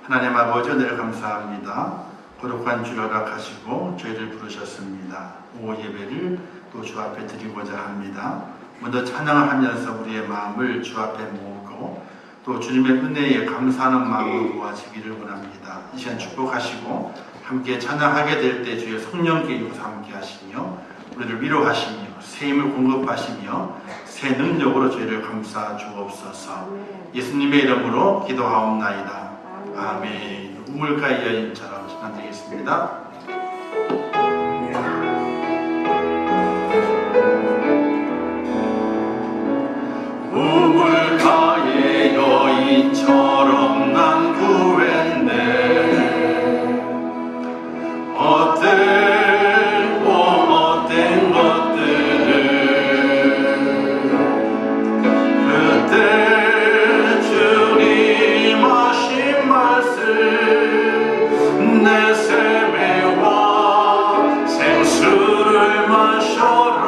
하나님 아버지 은혜를 감사합니다. 거룩한 주를 허락하시고 저희를 부르셨습니다. 오후 예배를 또 주 앞에 드리고자 합니다. 먼저 찬양을 하면서 우리의 마음을 주 앞에 모으고 또 주님의 은혜에 감사하는 마음으로 모아지기를 원합니다. 이 시간 축복하시고 함께 찬양하게 될 때 주의 성령께 임해서 함께 하시며 우리를 위로하시며 새 힘을 공급하시며 새 능력으로 저희를 감싸 주옵소서. 예수님의 이름으로 기도하옵나이다. 아멘. 우물가의 여인처럼 찬양드리겠습니다. 우물가의 여인처럼 난 구했네. 헛된 것들을 그때 주님 하신 말씀 내 샘에와 생수를 마셔라.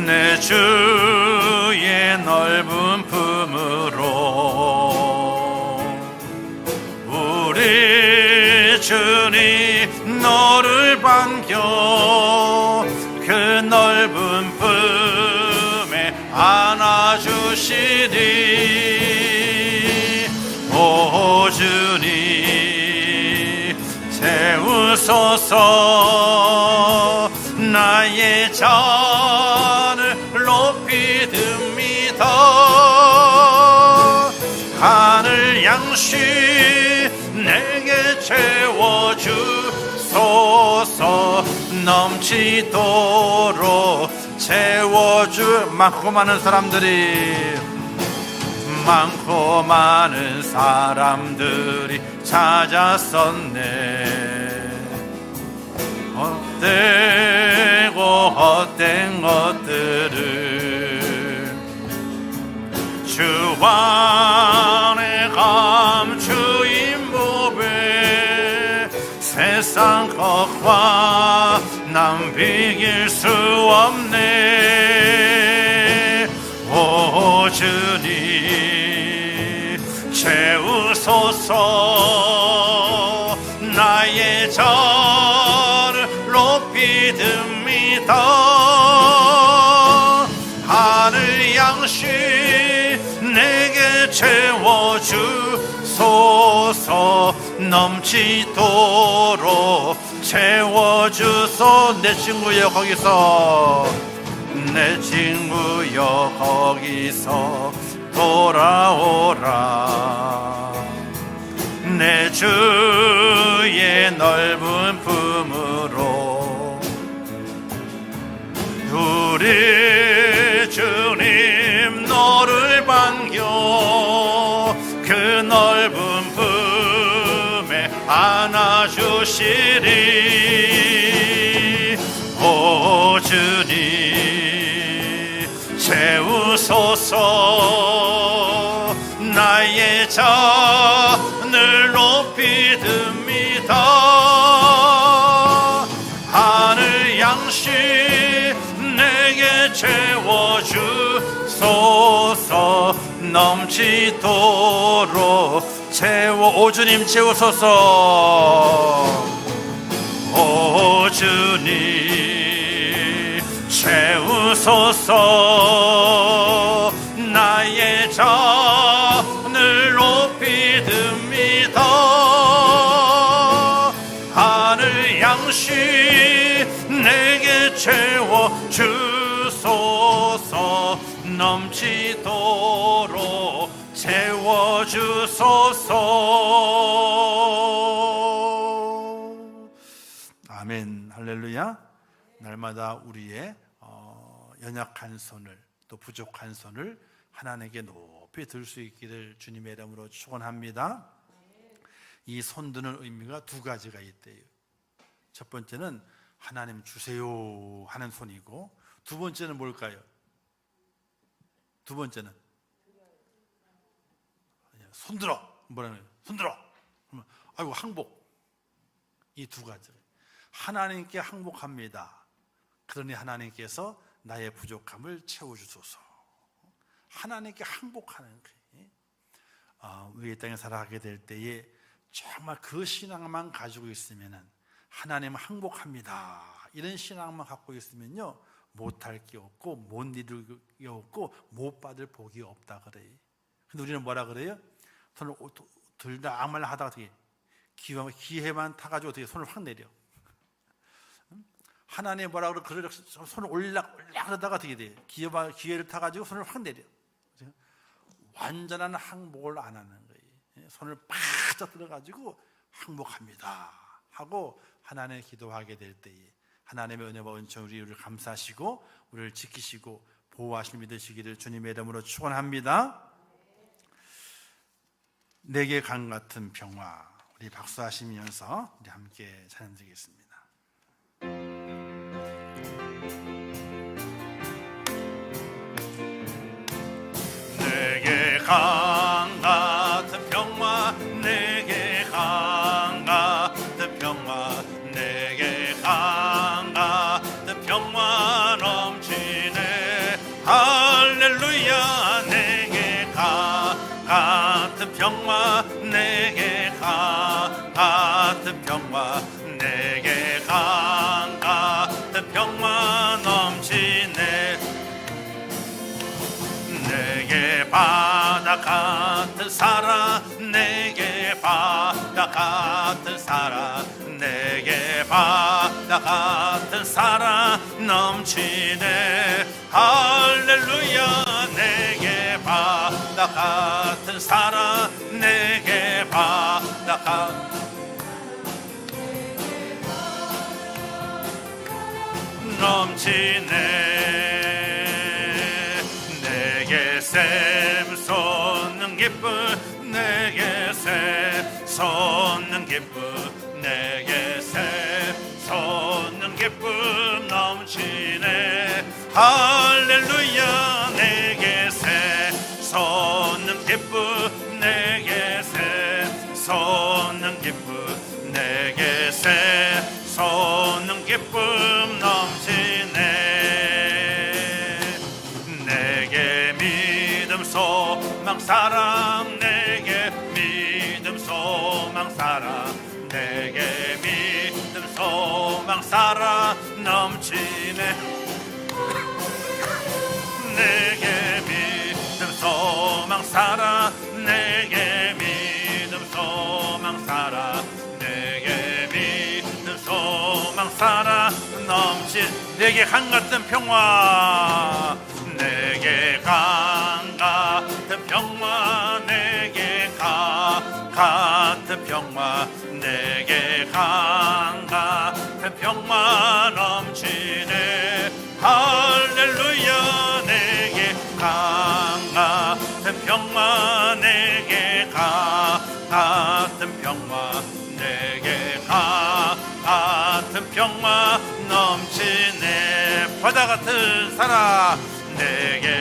내 주의 넓은 품으로 우리 주님 너를 반겨 그 넓은 품에 안아주시리. 오 주님 채우소서. 나의 잔을 높이 듭니다. 하늘 양식 내게 채워주소서. 넘치도록 채워주. 많고 많은 사람들이 찾았었네. 헛된 것들을 주 안에 감추인 법에 세상 것과 남 비길 수 없네. 오 주님 채우소서. 나의 잔을 높이 듭니다. 하늘 양식 내게 채워주소서. 넘치도록 채워주소. 내 친구여 거기서, 내 친구여 거기서 돌아오라. 내 주의 넓은 품으로 우리 주님 너를 반겨 그 넓은 품에 안아주시리. 오 주님 채우소서. 나의 잔을 높이 듭니다. 하늘 양식 내게 채워주소서. 넘치도록 오 주님 채우소서. 오 주님 채우소서. 나의 잔을 높이 듭니다. 하늘 양식 내게 채워주소서. 넘치도록 채워주소서. 아멘. 할렐루야. 날마다 우리의 연약한 손을, 또 부족한 손을 하나님께 높이 들 수 있기를 주님의 이름으로 축원합니다. 이 손드는 의미가 두 가지가 있대요. 첫 번째는 하나님 주세요 하는 손이고, 두 번째는 뭘까요? 두 번째는 손들어. 뭐라는 거예요? 손들어. 아이고 항복. 이 두 가지. 하나님께 항복합니다. 그러니 하나님께서 나의 부족함을 채워주소서. 하나님께 항복하는 거예요. 우리 이 땅에 살아가게 될 때에 정말 그 신앙만 가지고 있으면은, 하나님은 항복합니다, 이런 신앙만 갖고 있으면요, 못할 게 없고 못 이룰 게 없고 못 받을 복이 없다 그래요. 근데 우리는 뭐라 그래요? 손을 들다 아무 말 하다가 어떻게 기회만 타가지고 어떻게 손을 확 내려. 하나님 뭐라 그래? 손을 올라 그러다가 어떻게 돼요? 기회를 타가지고 손을 확 내려. 완전한 항복을 안 하는 거예요. 손을 바짝 들어가지고 항복합니다 하고 하나님의 기도하게 될 때에 하나님의 은혜와 은총 우리를 감사하시고 우리를 지키시고 보호하실 믿으시기를 주님의 이름으로 축원합니다. 내게 강 같은 평화, 우리 박수하시면서 우리 함께 찬양 드리겠습니다. 내게 강 같은 평화, 내게 강 같은 평화, 내게 강 같은 평화 넘치네. 할렐루야. 내게 강 같은 평화, 내게 강 같은 평화, 내게 강 같은 평화 넘치네. 내게 바다 같은 사랑, 내게 바다 같은 사랑, 내게 바다 같은 사랑 넘치네. 할렐루야. 내게 바다 같은 사랑, 내게 바다 같은 넘치네. 내게 샘 솟는 기쁨, 내게 샘 솟는 기쁨, 내게 샘 솟는 기쁨 넘치네. 할렐루야. 내게 샘 솟는 기쁨, 내게 샘 솟는 기쁨, 내게 샘 솟는 기쁨 넘치네. 내게 믿음 소망 사랑, 내게 믿음 소망 사랑, 내게 믿음 소망 사랑 넘치네. 내게 믿음 소망 사랑, 내게 믿음 소망 사랑, 내게 믿음 소망 사랑 넘친. 내게 강 같은 평화, 내게 강 같은 평화, 내게 강 같은 평화, 내게 강 같은 평화 넘치네. 할렐루야. 내게 강 같은 평화, 내게 강 같은 평화, 내게 강 같은 평화 넘치네. 바다 같은 사랑, 내게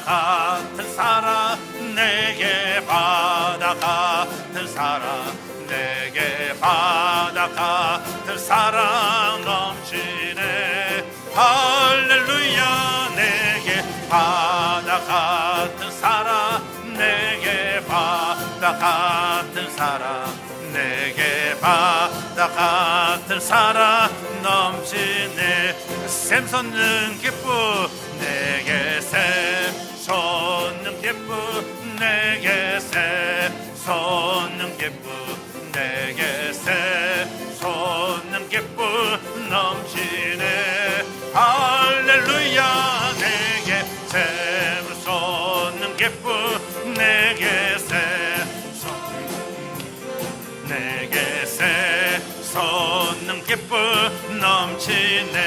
같은 사랑 내게 바다 같은 사랑 내게 바다 같은 사랑 넘치네 할렐루야 내게 바다 같은 사랑 내게 바다 같은 사랑 내게 바다 같은 사랑 넘치네 샘솟는 기쁨 내게 샘솟는 기쁨 내게 샘솟는 기쁨 내게 샘솟는 기쁨 넘치네 할렐루야 내게 샘솟는 기쁨 내게 솟는 기쁨 넘치네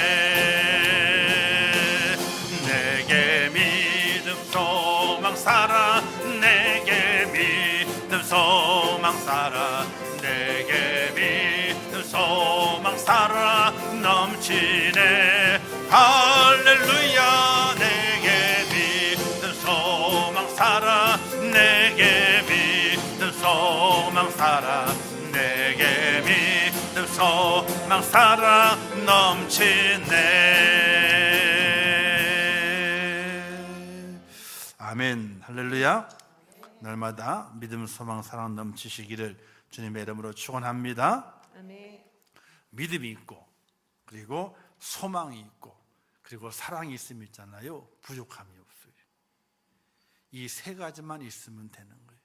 내게 믿음 소망 사랑 내게 믿음 소망 사랑 내게 믿음 소망 사랑 넘치네 할렐루야 내게 믿음 소망 사랑 내게 믿음 소망 사랑 내게 믿음 소망 사랑 넘치네 아멘 할렐루야 날마다 믿음 소망 사랑 넘치시기를 주님의 이름으로 축원합니다. 아멘. 믿음이 있고 그리고 소망이 있고 그리고 사랑이 있으면 있잖아요 부족함이 없어요. 이 세 가지만 있으면 되는 거예요.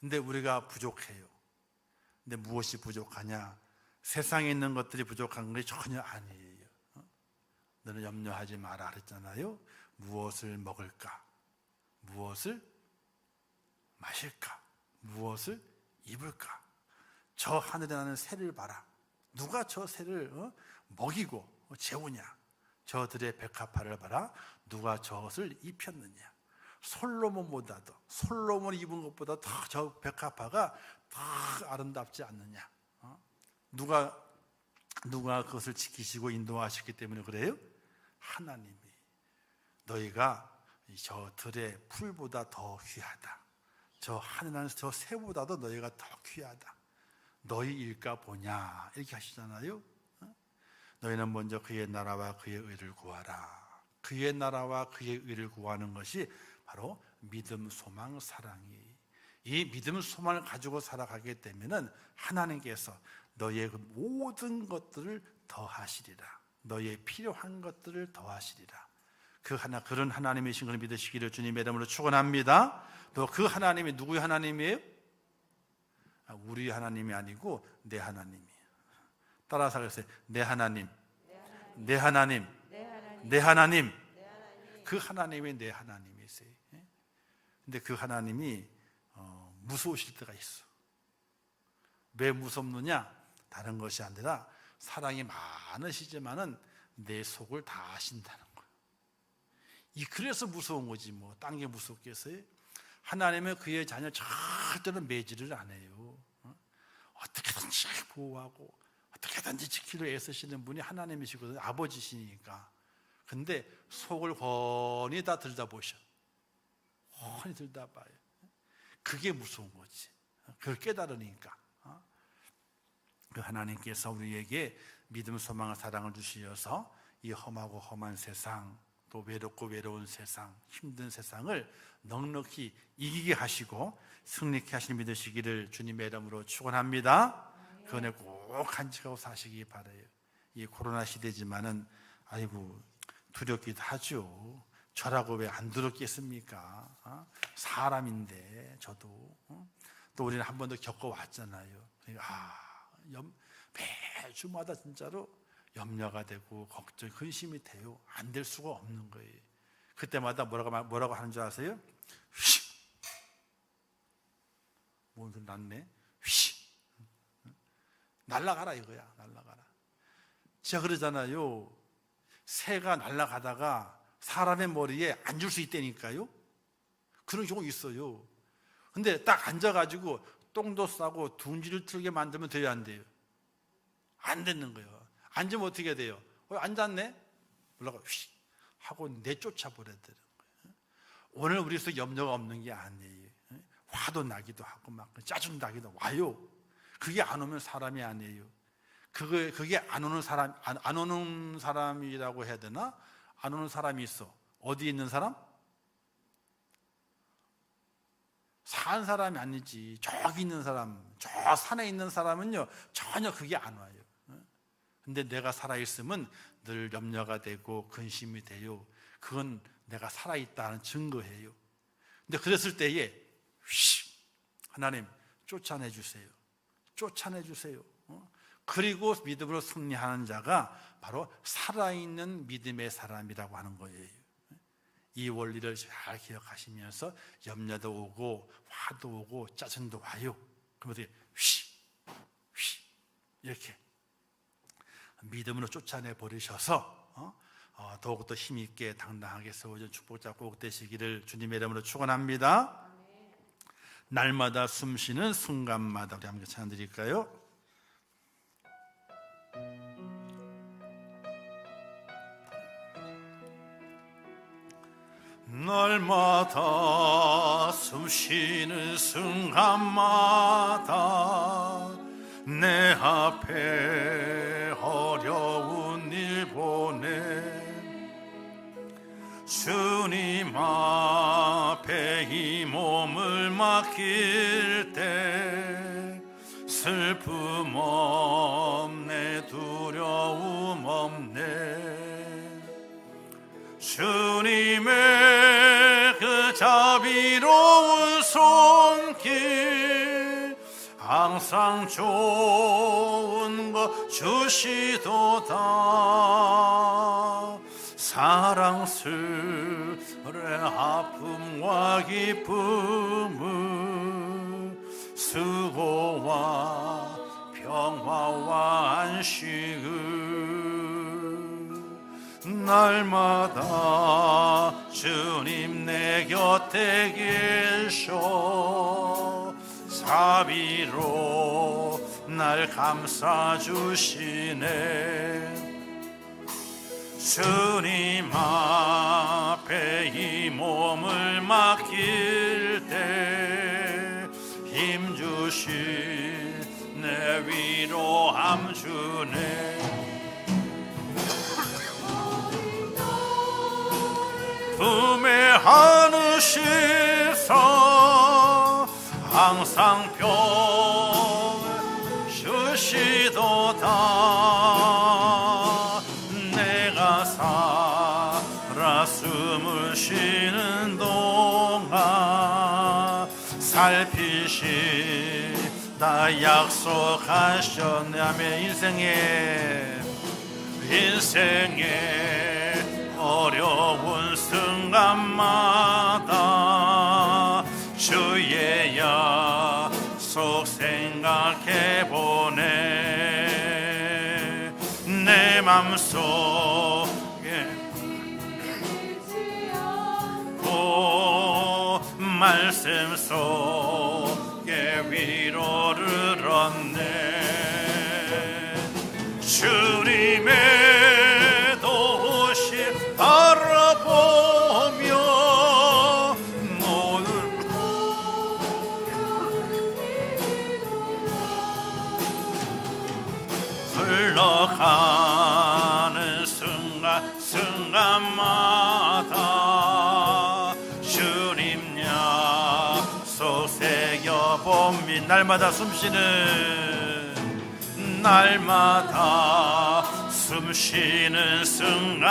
근데 우리가 부족해요. 근데 무엇이 부족하냐? 세상에 있는 것들이 부족한 것이 전혀 아니에요. 너는 염려하지 마라 그랬잖아요. 무엇을 먹을까? 무엇을 마실까? 무엇을 입을까? 저 하늘에 나는 새를 봐라. 누가 저 새를 먹이고 재우냐? 저들의 백합화를 봐라. 누가 저것을 입혔느냐? 솔로몬보다도 솔로몬이 입은 것보다 더 저 백합화가 더 아름답지 않느냐? 누가 그것을 지키시고 인도하셨기 때문에 그래요? 하나님이. 너희가 저 들의 풀보다 더 귀하다. 저 하늘나는 저 새보다도 너희가 더 귀하다. 너희 일까 보냐 이렇게 하시잖아요. 너희는 먼저 그의 나라와 그의 의를 구하라. 그의 나라와 그의 의를 구하는 것이 바로 믿음, 소망, 사랑이. 이 믿음, 소망을 가지고 살아가게 되면은 하나님께서 너희의 그 모든 것들을 더하시리라. 너희의 필요한 것들을 더하시리라. 그런 하나님이신 걸 믿으시기를 주님의 이름으로 축원합니다. 또 그 하나님이 누구의 하나님이에요? 우리 하나님이 아니고 내 하나님이에요. 따라서 그랬어요. 내 하나님, 내 하나님, 내 하나님. 그 하나님이 내 하나님이세요. 근데 그 하나님이 무서우실 때가 있어. 왜 무섭느냐? 다른 것이 아니라 사랑이 많으시지만은 내 속을 다 아신다는 거예요. 그래서 무서운 거지 뭐. 딴 게 무섭겠어요? 하나님은 그의 자녀 절대로 매질을 안 해요. 어떻게든지 보호하고 어떻게든지 지키려 애쓰시는 분이 하나님이시거든요. 아버지시니까. 근데 속을 훤히 다 들여다보셔. 훤히 들여다봐요. 그게 무서운 거지. 그걸 깨달으니까. 그 하나님께서 우리에게 믿음, 소망, 사랑을 주시어서 이 험하고 험한 세상, 또 외롭고 외로운 세상, 힘든 세상을 넉넉히 이기게 하시고 승리케 하시는 믿으시기를 주님의 이름으로 축원합니다. 그 은혜 꼭 간직하고 사시기 바라요. 이 코로나 시대지만은 아이고 두렵기도 하죠. 저라고 왜 안 두렵겠습니까? 사람인데 저도. 또 우리는 한 번도 겪어왔잖아요. 매주마다 진짜로 염려가 되고 걱정, 근심이 돼요. 안 될 수가 없는 거예요. 그때마다 뭐라고 하는 줄 아세요? 휘! 뭔 소리 났네? 휘! 날아가라 이거야. 날아가라. 제가 그러잖아요. 새가 날아가다가 사람의 머리에 앉을 수 있다니까요. 그런 경우 있어요. 근데 딱 앉아가지고 똥도 싸고 둥지를 틀게 만들면 돼요, 안 돼요? 안 되는 거예요. 앉으면 어떻게 돼요? 앉았네? 올라가 휙 하고 내쫓아 버려야 되는 거예요. 오늘 우리 속에 염려가 없는 게 아니에요. 화도 나기도 하고 막 짜증 나기도 와요. 그게 안 오면 사람이 아니에요. 그게 안 오는 사람, 안 오는 사람이라고 해야 되나? 안 오는 사람이 있어. 어디 있는 사람? 산 사람이 아니지. 저기 있는 사람, 저 산에 있는 사람은요 전혀 그게 안 와요. 근데 내가 살아있으면 늘 염려가 되고 근심이 돼요. 그건 내가 살아있다는 증거예요. 근데 그랬을 때에 하나님 쫓아내 주세요. 쫓아내 주세요. 그리고 믿음으로 승리하는 자가 바로 살아있는 믿음의 사람이라고 하는 거예요. 이 원리를 잘 기억하시면서 염려도 오고 화도 오고 짜증도 와요. 그럼 어떻게 이렇게 믿음으로 쫓아내 버리셔서 더욱더 힘있게 당당하게 세워진 축복자 꼭 되시기를 주님의 이름으로 축원합니다. 날마다 숨쉬는 순간마다 우리 함께 찬양 드릴까요? 날마다 숨쉬는 순간마다 내 앞에 어려운 일 보내 주님 앞에 이 몸을 맡길 때 슬픔 없네 두려움 없네 주님의 그 자비로운 손길 항상 좋은 것 주시도다 사랑스레 아픔과 기쁨을 수고와 평화와 안식을 날마다 주님 내 곁에 계셔 자비로 날 감싸주시네 주님 앞에 이 몸을 맡길 때 힘주신 내 위로함 주네 품에 안으시사 항상 평 주시도다 내가 살아 숨을 쉬는 동안 살피시다 약속하셨네 아멘 인생에 어려운 순간마다 주의 약속 생각해보네 내 맘속에 고 말씀 속에 위로를 얻네 주님의 바라보며 모든 흘러가는 순간마다 주님 약속 새겨봅니다 날마다 숨쉬는 순간마다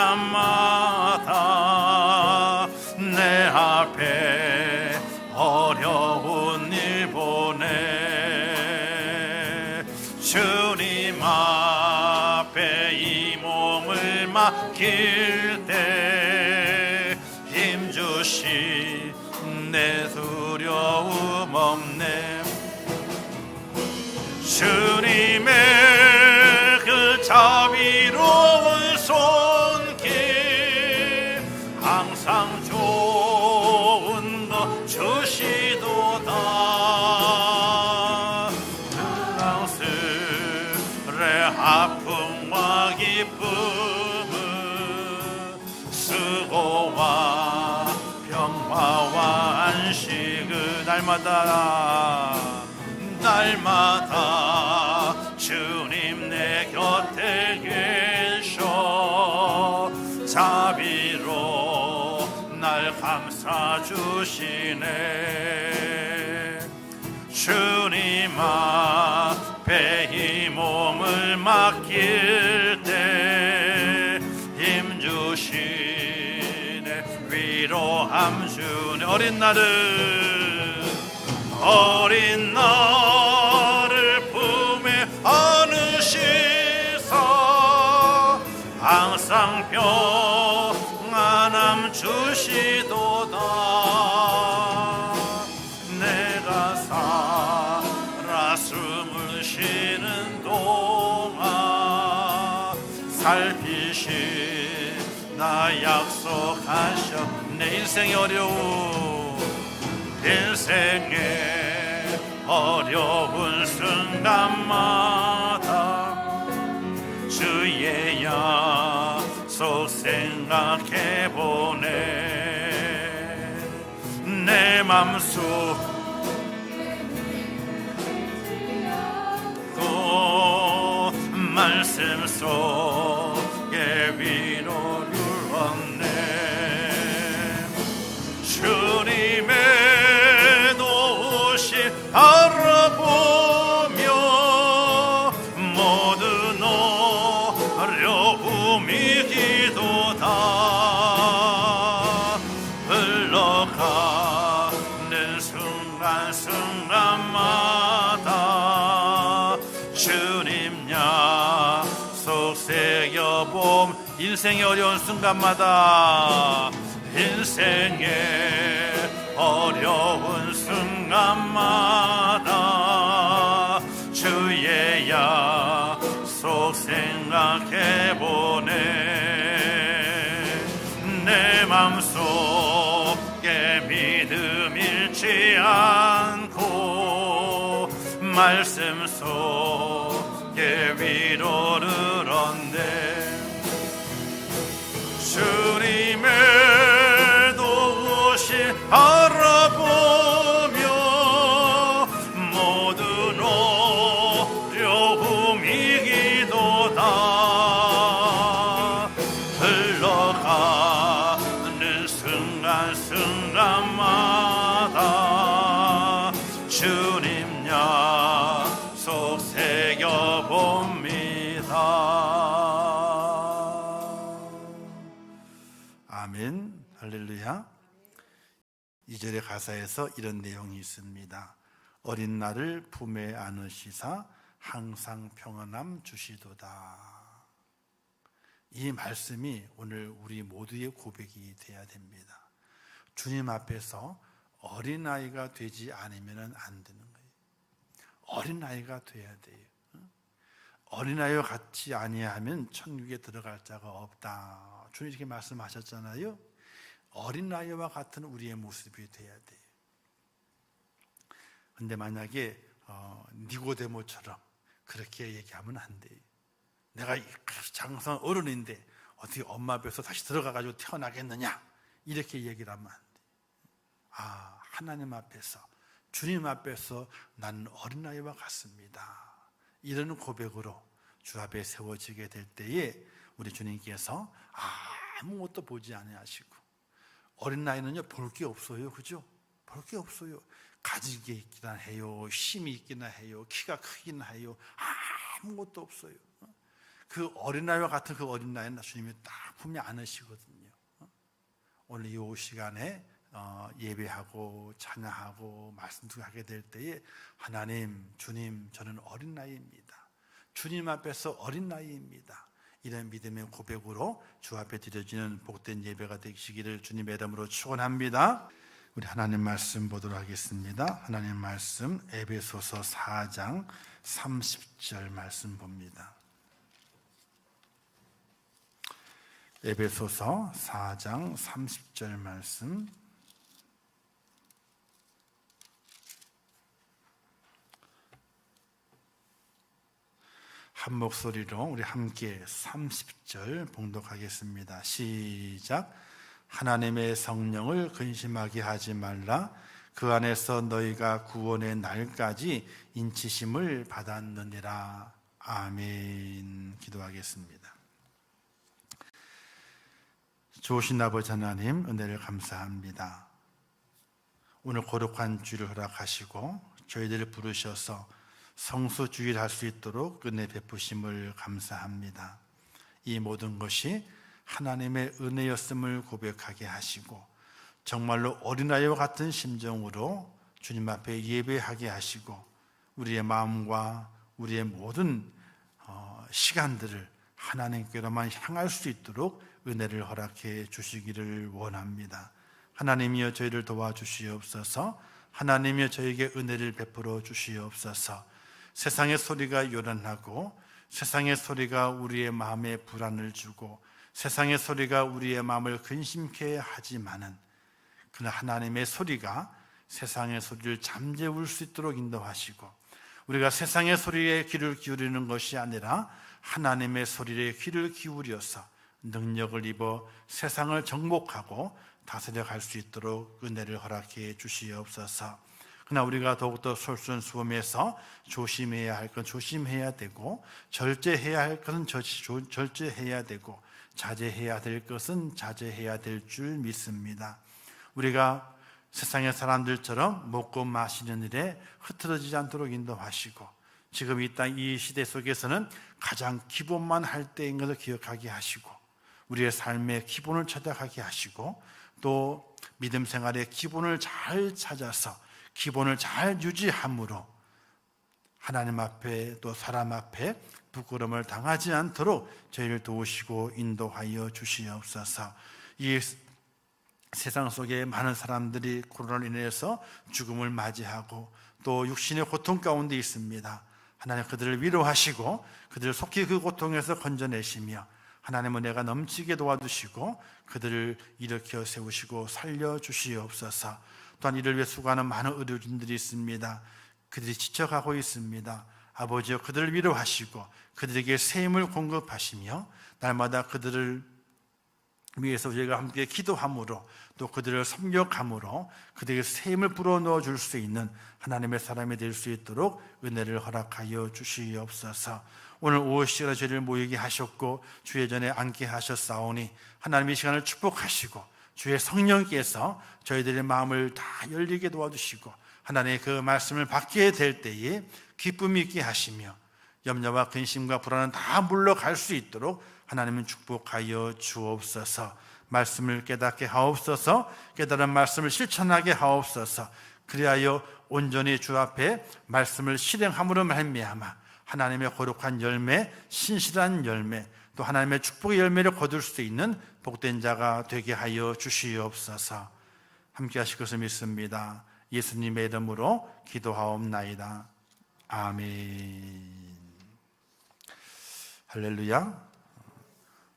내 앞에 어려운 일 보내 주님 앞에 이 몸을 맡길 때 힘주시 내 두려움 없네 주님의 그 자비로운 손길 항상 좋은 것 주시도다 사랑스레 아픔과 기쁨을 수고와 평화와 날마다 주님 내 곁에 계셔 자비로 날 감싸 주시네. 주님 앞에 이 몸을 맡길 때 힘 주시네. 위로함 주네. 어린 나를 품에 안으시사 항상 평안함 주시도다. 내가 살아 숨을 쉬는 동안 살피시나 약속하셔. 내 인생의 어려운 순간마다 주의 약속 생각해보네. 내 맘속 말씀 속에 위로를 얻네. 주님의 바라보며 모든 어려움이 기도다. 흘러가는 순간순간마다 주님 약속 새겨봄. 인생의 어려운 순간마다 인생의 어려운 순간마다 주의 약속 생각해보네. 내 맘속에 믿음 잃지 않고 말씀 속에 위로를 얻네. 주님의 도우심 바라보며 모든 어려움이 기도다. 흘러가는 순간순간마다 주님 약속 새겨봅니다. 아멘. 할렐루야. 2절의 가사에서 이런 내용이 있습니다. 어린 나를 품에 안으시사 항상 평안함 주시도다. 이 말씀이 오늘 우리 모두의 고백이 되어야 됩니다. 주님 앞에서 어린아이가 되지 않으면 안 되는 거예요. 어린아이가 돼야 돼요. 어린아이와 같지 아니하면 천국에 들어갈 자가 없다. 주님 이렇게 말씀하셨잖아요. 어린아이와 같은 우리의 모습이 돼야 돼요. 근데 만약에 니고데모처럼 그렇게 얘기하면 안 돼요. 내가 장성한 어른인데 어떻게 엄마 뱃에서 다시 들어가가지고 태어나겠느냐, 이렇게 얘기를 하면 안 돼요. 하나님 앞에서, 주님 앞에서 나는 어린아이와 같습니다, 이런 고백으로 주 앞에 세워지게 될 때에 우리 주님께서 아무것도 보지 아니하시고, 어린아이는요 볼 게 없어요. 그죠? 볼 게 없어요. 가진 게 있기나 해요, 힘이 있기나 해요, 키가 크기나 해요. 아무것도 없어요. 그 어린아이와 같은 그 어린아이는 주님이 딱 품에 안으시거든요. 오늘 이 시간에 예배하고 찬양하고 말씀도 하게 될 때에 하나님, 주님, 저는 어린아이입니다, 주님 앞에서 어린아이입니다, 이런 믿음의 고백으로 주 앞에 드려지는 복된 예배가 되시기를 주님의 이름으로 축원합니다. 우리 하나님 말씀 보도록 하겠습니다. 하나님 말씀 에베소서 4장 30절 말씀 봅니다. 에베소서 4장 30절 말씀. 한 목소리로 우리 함께 30절 봉독하겠습니다. 시작. 하나님의 성령을 근심하게 하지 말라. 그 안에서 너희가 구원의 날까지 인치심을 받았느니라. 아멘. 기도하겠습니다. 좋으신 아버지 하나님, 은혜를 감사합니다. 오늘 거룩한 주일을 허락하시고 저희들을 부르셔서 성수주일 할 수 있도록 은혜 베푸심을 감사합니다. 이 모든 것이 하나님의 은혜였음을 고백하게 하시고 정말로 어린아이와 같은 심정으로 주님 앞에 예배하게 하시고 우리의 마음과 우리의 모든 시간들을 하나님께로만 향할 수 있도록 은혜를 허락해 주시기를 원합니다. 하나님이여 저희를 도와주시옵소서. 하나님이여 저에게 은혜를 베풀어 주시옵소서. 세상의 소리가 요란하고 세상의 소리가 우리의 마음에 불안을 주고 세상의 소리가 우리의 마음을 근심케 하지만은 그러나 하나님의 소리가 세상의 소리를 잠재울 수 있도록 인도하시고 우리가 세상의 소리에 귀를 기울이는 것이 아니라 하나님의 소리에 귀를 기울여서 능력을 입어 세상을 정복하고 다스려 갈 수 있도록 은혜를 허락해 주시옵소서. 그러나 우리가 더욱더 솔선수범해서 조심해야 할 건 조심해야 되고 절제해야 할 것은 절제해야 되고 자제해야 될 것은 자제해야 될 줄 믿습니다. 우리가 세상의 사람들처럼 먹고 마시는 일에 흐트러지지 않도록 인도하시고 지금 이 땅 이 시대 속에서는 가장 기본만 할 때인 것을 기억하게 하시고 우리의 삶의 기본을 찾아가게 하시고 또 믿음 생활의 기본을 잘 찾아서 기본을 잘 유지함으로 하나님 앞에 또 사람 앞에 부끄러움을 당하지 않도록 저희를 도우시고 인도하여 주시옵소서. 이 세상 속에 많은 사람들이 코로나로 인해서 죽음을 맞이하고 또 육신의 고통 가운데 있습니다. 하나님 그들을 위로하시고 그들을 속히 그 고통에서 건져내시며 하나님은 은혜가 넘치게 도와주시고 그들을 일으켜 세우시고 살려주시옵소서. 또한 이를 위해 수고하는 많은 의료진들이 있습니다. 그들이 지쳐가고 있습니다. 아버지여 그들을 위로하시고 그들에게 새 힘을 공급하시며 날마다 그들을 위해서 저희가 함께 기도함으로 또 그들을 섬격함으로 그들에게 새 힘을 불어넣어 줄 수 있는 하나님의 사람이 될 수 있도록 은혜를 허락하여 주시옵소서. 오늘 오후 시간에 저희를 모이게 하셨고 주의 전에 앉게 하셨사오니 하나님의 시간을 축복하시고 주의 성령께서 저희들의 마음을 다 열리게 도와주시고 하나님의 그 말씀을 받게 될 때에 기쁨이 있게 하시며 염려와 근심과 불안은 다 물러갈 수 있도록 하나님은 축복하여 주옵소서. 말씀을 깨닫게 하옵소서. 깨달은 말씀을 실천하게 하옵소서. 그리하여 온전히 주 앞에 말씀을 실행함으로 말미암아 하나님의 거룩한 열매, 신실한 열매, 또 하나님의 축복의 열매를 거둘 수 있는 복된 자가 되게 하여 주시옵소서. 함께 하실 것을 믿습니다. 예수님의 이름으로 기도하옵나이다. 아멘. 할렐루야.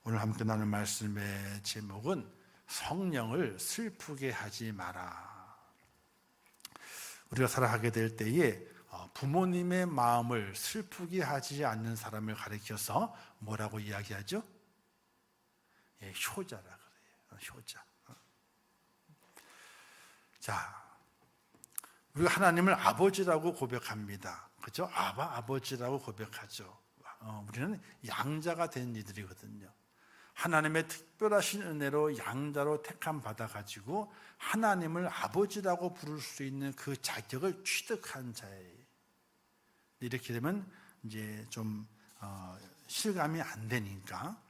오늘 함께 나눌 말씀의 제목은 성령을 슬프게 하지 마라. 우리가 살아가게 될 때에 부모님의 마음을 슬프게 하지 않는 사람을 가리켜서 뭐라고 이야기하죠? 효자라 그래요. 효자. 자, 우리가 하나님을 아버지라고 고백합니다. 그렇죠? 아버지라고 고백하죠. 우리는 양자가 된 이들이거든요. 하나님의 특별하신 은혜로 양자로 택함 받아가지고 하나님을 아버지라고 부를 수 있는 그 자격을 취득한 자예요. 이렇게 되면 이제 좀 실감이 안 되니까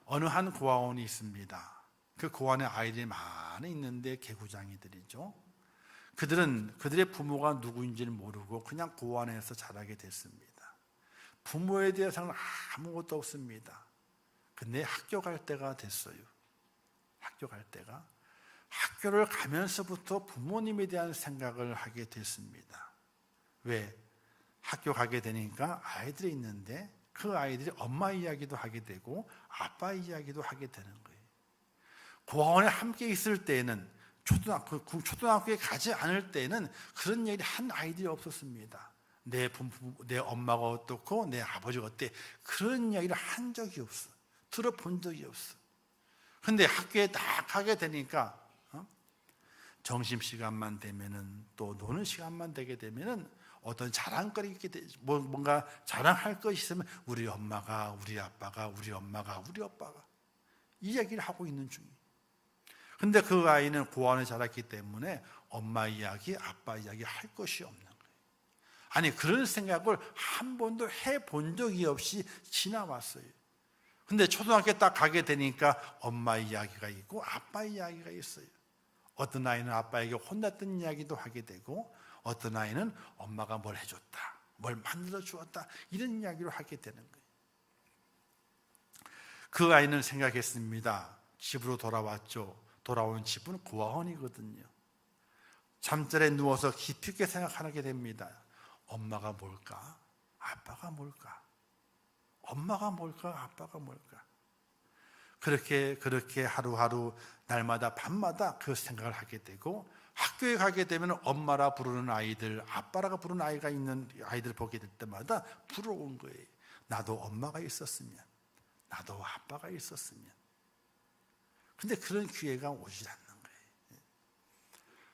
어느 한 고아원이 있습니다. 그 고아원에 아이들이 많이 있는데 개구장이들이죠. 그들의 부모가 누구인지를 모르고 그냥 고아원에서 자라게 됐습니다. 부모에 대해서는 아무것도 없습니다. 근데 학교 갈 때가 됐어요. 학교 갈 때가. 학교를 가면서부터 부모님에 대한 생각을 하게 됐습니다. 왜? 학교 가게 되니까 아이들이 있는데 그 아이들이 엄마 이야기도 하게 되고 아빠 이야기도 하게 되는 거예요. 고아원에 함께 있을 때에는 초등학교에 가지 않을 때에는 그런 얘기를 한 아이들이 없었습니다. 내 엄마가 어떻고 내 아버지가 어때 그런 이야기를 한 적이 없어. 들어본 적이 없어. 근데 학교에 딱 가게 되니까 점심시간만 되면은, 또 노는 시간만 되게 되면은 어떤 자랑거리 있게 뭔가 자랑할 것이 있으면 우리 엄마가, 우리 아빠가, 우리 엄마가, 우리 아빠가 이 얘기를 하고 있는 중이에요. 근데 그 아이는 고아원에 자랐기 때문에 엄마 이야기, 아빠 이야기 할 것이 없는 거예요. 아니, 그런 생각을 한 번도 해본 적이 없이 지나왔어요. 근데 초등학교 딱 가게 되니까 엄마 이야기가 있고 아빠 이야기가 있어요. 어떤 아이는 아빠에게 혼났던 이야기도 하게 되고, 어떤 아이는 엄마가 뭘 해줬다, 뭘 만들어 주었다, 이런 이야기를 하게 되는 거예요. 그 아이는 생각했습니다. 집으로 돌아왔죠. 돌아온 집은 고아원이거든요. 잠자리에 누워서 깊이 있게 생각하게 됩니다. 엄마가 뭘까? 아빠가 뭘까? 엄마가 뭘까? 아빠가 뭘까? 그렇게 하루하루 날마다 밤마다 그 생각을 하게 되고, 학교에 가게 되면 엄마라 부르는 아이들, 아빠라고 부르는 아이가 있는 아이들 보게 될 때마다 부러운 거예요. 나도 엄마가 있었으면, 나도 아빠가 있었으면. 근데 그런 기회가 오지 않는 거예요.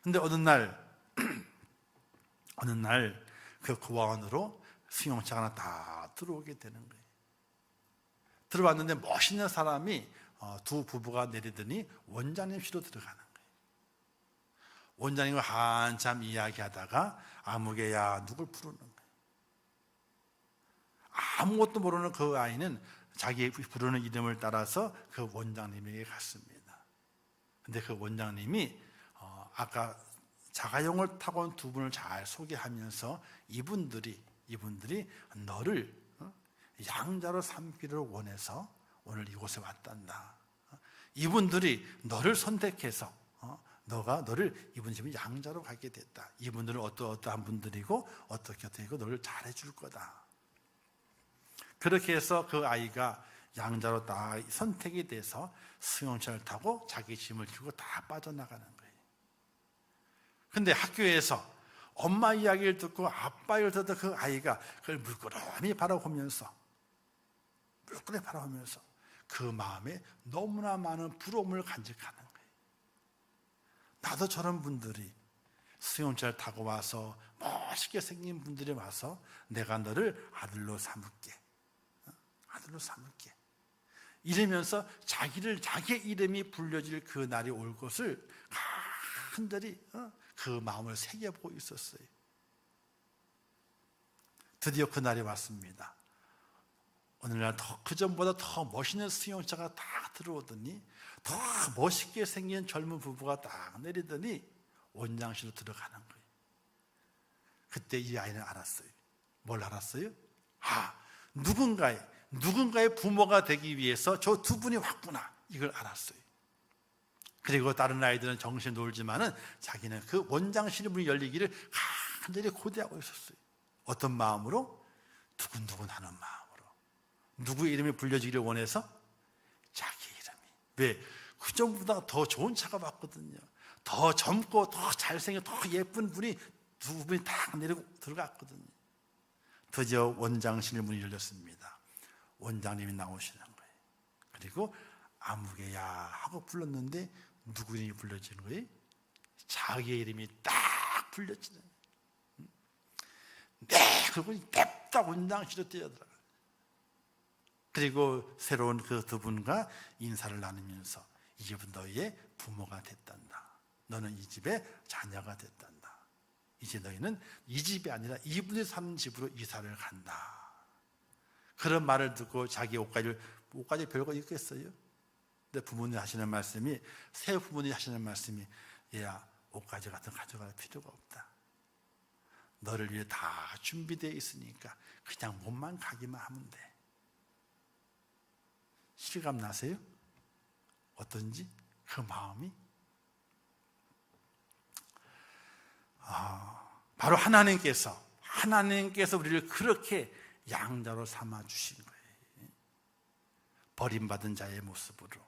근데 어느 날 그 고아원으로 승용차가 하나 다 들어오게 되는 거예요. 들어왔는데 멋있는 사람이 두 부부가 내리더니 원장님실로 들어가는 거예요. 원장님과 한참 이야기하다가 아무개, 야, 누굴 부르는 거예요. 아무것도 모르는 그 아이는 자기 부르는 이름을 따라서 그 원장님에게 갔습니다. 근데 그 원장님이 아까 자가용을 타고 온 두 분을 잘 소개하면서 이분들이 너를 양자로 삼기를 원해서 오늘 이곳에 왔단다. 이분들이 너를 선택해서 너를 이분 집에 양자로 가게 됐다. 이분들은 어떠한 분들이고 어떻게 너를 잘해줄 거다. 그렇게 해서 그 아이가 양자로 다 선택이 돼서 승용차를 타고 자기 짐을 지고 다 빠져나가는 거예요. 근데 학교에서 엄마 이야기를 듣고 아빠 이야기를 듣던 그 아이가 그걸 물끄러미 바라보면서 그 마음에 너무나 많은 부러움을 간직하는 거예요. 나도 저런 분들이 승용차를 타고 와서 멋있게 생긴 분들이 와서 내가 너를 아들로 삼을게. 이러면서 자기의 이름이 불려질 그 날이 올 것을 간절히 그 마음을 새겨보고 있었어요. 드디어 그 날이 왔습니다. 오늘날 그 전보다 더 멋있는 승용차가 딱 들어오더니 더 멋있게 생긴 젊은 부부가 딱 내리더니 원장실로 들어가는 거예요. 그때 이 아이는 알았어요. 뭘 알았어요? 누군가의 부모가 되기 위해서 저 두 분이 왔구나, 이걸 알았어요. 그리고 다른 아이들은 정신이 놀지만은 자기는 그 원장실의 문이 열리기를 간절히 고대하고 있었어요. 어떤 마음으로? 두근두근 하는 마음으로. 누구의 이름이 불려지기를 원해서? 자기 이름이. 왜? 그 전보다 더 좋은 차가 왔거든요. 더 젊고 더 잘생긴 더 예쁜 분이 두 분이 딱 내리고 들어갔거든요. 드디어 원장실 문이 열렸습니다. 원장님이 나오시는 거예요. 그리고 아무개야 하고 불렀는데 누구 이름이 불려지는 거예요? 자기의 이름이 딱 불려지는 거예요. 네, 그리고 냅다 원장실로 뛰어들어가요. 그리고 새로운 그 두 분과 인사를 나누면서 이제 너희의 부모가 됐단다. 너는 이 집의 자녀가 됐단다. 이제 너희는 이 집이 아니라 이분이 사는 집으로 이사를 간다. 그런 말을 듣고 자기 옷가지 별거 있겠어요? 근데 부모님 하시는 말씀이, 새 부모님이 하시는 말씀이, 얘야, 옷가지 같은 거 가져갈 필요가 없다. 너를 위해 다 준비되어 있으니까 그냥 몸만 가기만 하면 돼. 실감 나세요? 어떤지? 그 마음이? 바로 하나님께서 우리를 그렇게 양자로 삼아주신 거예요. 버림받은 자의 모습으로,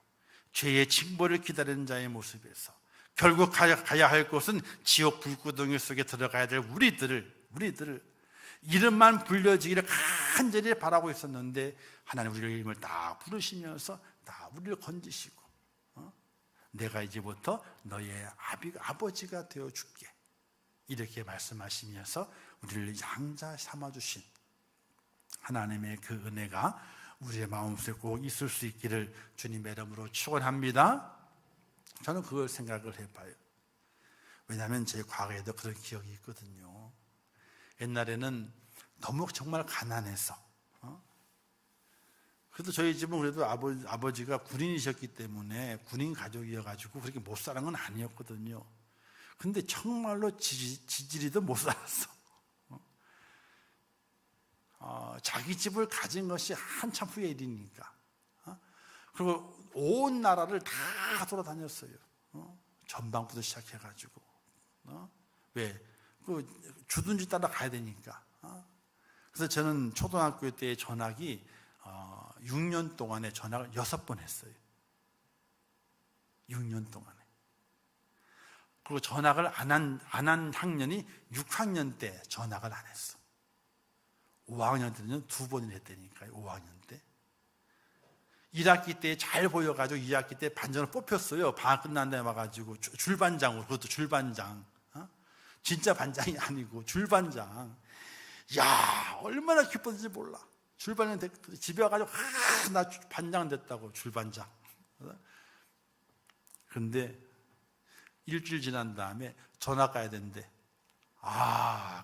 죄의 징벌을 기다리는 자의 모습에서 결국 가야 할 곳은 지옥 불구덩이 속에 들어가야 될 우리들을 이름만 불려지기를 간절히 바라고 있었는데, 하나님 우리의 이름을 다 부르시면서 다 우리를 건지시고 내가 이제부터 너의 아버지가 되어줄게. 이렇게 말씀하시면서 우리를 양자 삼아주신 하나님의 그 은혜가 우리의 마음속에 꼭 있을 수 있기를 주님의 이름으로 축원합니다. 저는 그걸 생각을 해봐요. 왜냐하면 제 과거에도 그런 기억이 있거든요. 옛날에는 너무 정말 가난해서 그래도 저희 집은 그래도 아버지가 군인이셨기 때문에 군인 가족이어가지고 그렇게 못 사는 건 아니었거든요. 근데 정말로 지지리도 못 살았어. 자기 집을 가진 것이 한참 후의 일이니까. 그리고 온 나라를 다 돌아다녔어요. 전방부터 시작해가지고. 왜? 주둔지 따라 가야 되니까. 그래서 저는 초등학교 때 전학이 6년 동안에 전학을 6번 했어요. 6년 동안에. 그리고 전학을 안 한 학년이 6학년 때 전학을 안 했어. 5학년 때는 2번을 했다니까요. 5학년 때. 1학기 때 잘 보여가지고 2학기 때 반장을 뽑혔어요. 방학 끝난 다음에 와가지고 줄반장으로. 그것도 줄반장. 진짜 반장이 아니고 줄반장. 야, 얼마나 기뻤는지 몰라. 줄반장 집에 와가지고 나 반장 됐다고. 줄반장. 근데 일주일 지난 다음에 전학 가야 되는데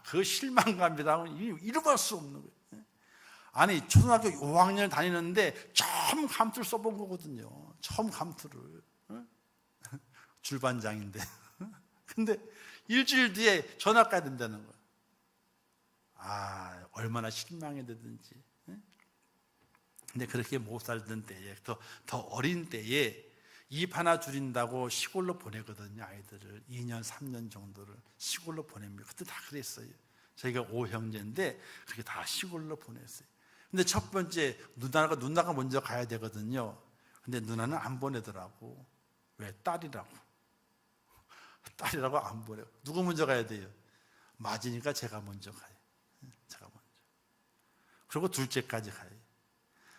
그 실망감이라고 이루갈 수 없는 거예요. 아니 초등학교 5학년을 다니는데 처음 감투를 써본 거거든요. 처음 감투를. 줄반장인데. 근데 일주일 뒤에 전학 가야 된다는 거예요. 얼마나 실망이 되든지. 근데 그렇게 못 살던 때에 더 어린 때에 입 하나 줄인다고 시골로 보내거든요. 아이들을 2년 3년 정도를 시골로 보냅니다. 그때 다 그랬어요. 저희가 5형제인데 그렇게 다 시골로 보냈어요. 근데 첫 번째 누나가 먼저 가야 되거든요. 근데 누나는 안 보내더라고. 왜? 딸이라고 안 보내고. 누구 먼저 가야 돼요? 맞으니까 제가 먼저 가요. 제가 먼저. 그리고 둘째까지 가요.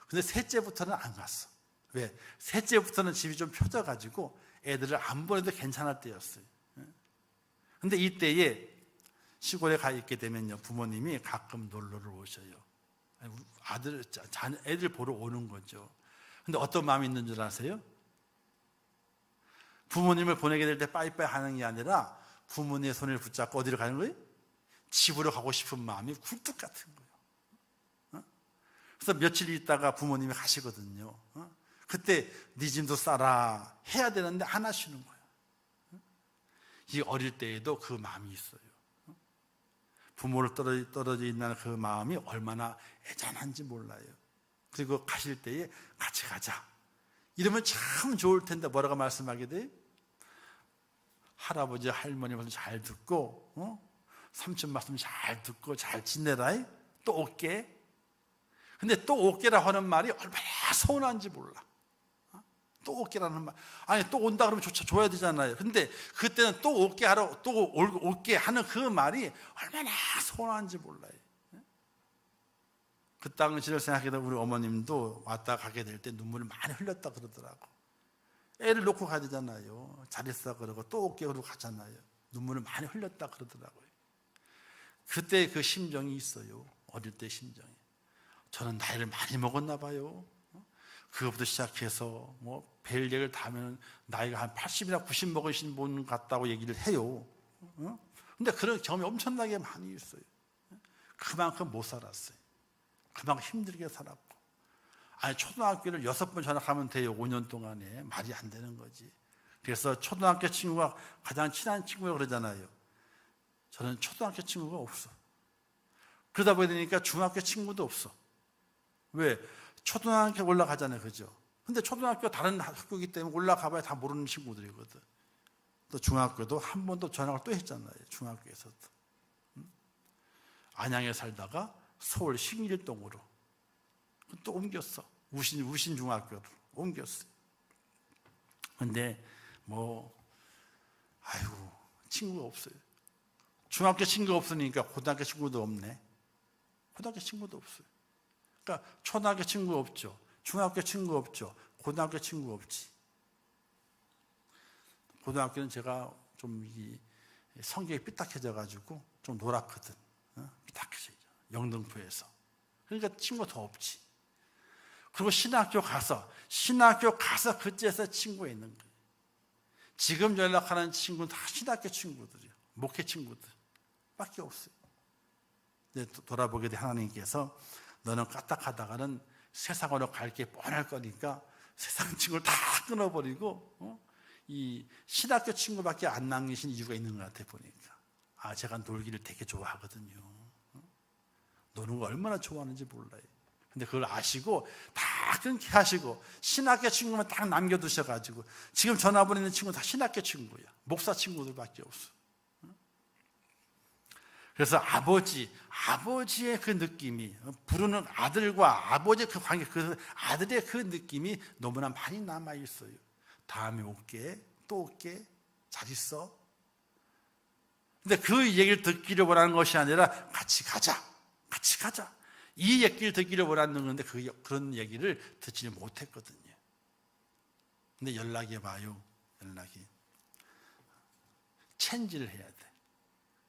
근데 셋째부터는 안 갔어. 왜? 셋째부터는 집이 좀 펴져가지고 애들을 안 보내도 괜찮을 때였어요. 근데 이때에 시골에 가 있게 되면요, 부모님이 가끔 놀러를 오셔요. 애들 보러 오는 거죠. 근데 어떤 마음이 있는 줄 아세요? 부모님을 보내게 될 때 빠이빠이 하는 게 아니라 부모님의 손을 붙잡고 어디로 가는 거예요? 집으로 가고 싶은 마음이 굴뚝 같은 거예요. 그래서 며칠 있다가 부모님이 가시거든요. 그때 네 짐도 싸라 해야 되는데 안 하시는 거예요. 이 어릴 때에도 그 마음이 있어요. 부모를 떨어져 있는 그 마음이 얼마나 애잔한지 몰라요. 그리고 가실 때에 같이 가자 이러면 참 좋을 텐데 뭐라고 말씀하게 돼요? 할아버지 할머니 말씀 잘 듣고 삼촌 말씀 잘 듣고 잘 지내라. 또 올게. 근데 또 올게라 하는 말이 얼마나 서운한지 몰라. 또 올게라는 말. 아니 또 온다 그러면 줘야 되잖아요. 근데 그때는 또 올게 하러 또 올게 하는 그 말이 얼마나 서운한지 몰라요. 그 당시를 생각해도 우리 어머님도 왔다 가게 될 때 눈물을 많이 흘렸다 그러더라고. 애를 놓고 가야 되잖아요. 잘 있어 그러고 또 올게 그러고 가잖아요. 눈물을 많이 흘렸다 그러더라고요. 그때 그 심정이 있어요. 어릴 때 심정이. 저는 나이를 많이 먹었나 봐요. 그것부터 시작해서 별 얘기를 다 하면 나이가 한 80이나 90 먹으신 분 같다고 얘기를 해요. 근데 그런 경험이 엄청나게 많이 있어요. 그만큼 못 살았어요. 그만큼 힘들게 살았고. 아니 초등학교를 6번 전학하면 돼요. 5년 동안에. 말이 안 되는 거지. 그래서 초등학교 친구가 가장 친한 친구라고 그러잖아요. 저는 초등학교 친구가 없어. 그러다 보니까 중학교 친구도 없어. 왜? 초등학교 올라가잖아요. 그죠? 근데 초등학교 다른 학교이기 때문에 올라가봐야 다 모르는 친구들이거든. 또 중학교도 한 번 더 전학을 또 했잖아요. 중학교에서도. 안양에 살다가 서울 신길동으로 또 옮겼어. 우신 중학교로 옮겼어. 근데 친구가 없어요. 중학교 친구가 없으니까 고등학교 친구도 없네. 고등학교 친구도 없어요. 그러니까 초등학교 친구 없죠. 중학교 친구 없죠. 고등학교 친구 없지. 고등학교는 제가 좀 성격이 삐딱해져가지고 좀 놀았거든. 삐딱해져. 영등포에서. 그러니까 친구가 더 없지. 그리고 신학교 가서 그때서 친구가 있는 거예요. 지금 연락하는 친구는 다 신학교 친구들이에요. 목회 친구들 밖에 없어요. 돌아보게 돼 하나님께서 너는 까딱하다가는 세상으로 갈 게 뻔할 거니까 세상 친구를 다 끊어버리고 이 신학교 친구밖에 안 남기신 이유가 있는 것 같아 보니까. 제가 놀기를 되게 좋아하거든요. 노는 거 얼마나 좋아하는지 몰라요. 근데 그걸 아시고 다 끊게 하시고 신학교 친구만 딱 남겨두셔가지고 지금 전화 보내는 친구 다 신학교 친구야. 목사 친구들밖에 없어. 그래서 아버지의 그 느낌이, 부르는 아들과 아버지의 그 관계, 그 아들의 그 느낌이 너무나 많이 남아있어요. 다음에 올게, 또 올게, 잘 있어. 근데 그 얘기를 듣기를 원하는 것이 아니라 같이 가자. 이 얘기를 듣기를 원하는 건데 그런 얘기를 듣지 못했거든요. 근데 연락이 와요. 체인지를 해야 돼.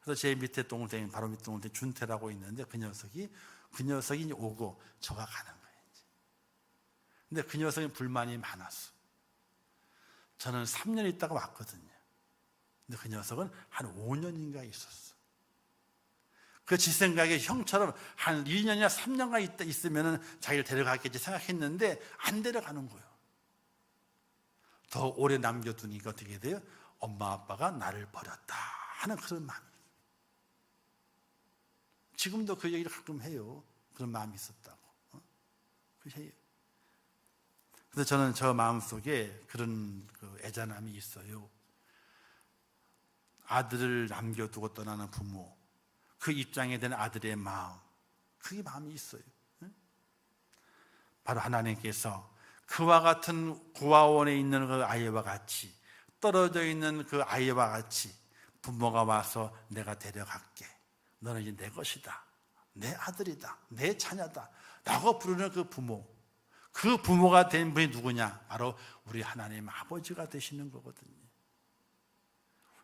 그래서 제 밑에 동생, 바로 밑에 동생 준태라고 있는데 그 녀석이 오고 저가 가는 거예요. 근데 그 녀석이 불만이 많았어. 저는 3년 있다가 왔거든요. 근데 그 녀석은 한 5년인가 있었어. 그 지 생각에 형처럼 한 2년이나 3년간 있으면 자기를 데려갔겠지 생각했는데 안 데려가는 거예요. 더 오래 남겨두니까 어떻게 돼요? 엄마 아빠가 나를 버렸다 하는 그런 마음이. 지금도 그 얘기를 가끔 해요. 그런 마음이 있었다고. 그래서 저는 저 마음속에 그런 애잔함이 있어요. 아들을 남겨두고 떠나는 부모, 그 입장에 대한 아들의 마음, 그게 마음이 있어요. 바로 하나님께서 그와 같은 고아원에 있는 그 아이와 같이, 떨어져 있는 그 아이와 같이 부모가 와서 내가 데려갈게. 너는 이제 내 것이다. 내 아들이다. 내 자녀다. 라고 부르는 그 부모. 그 부모가 된 분이 누구냐? 바로 우리 하나님 아버지가 되시는 거거든요.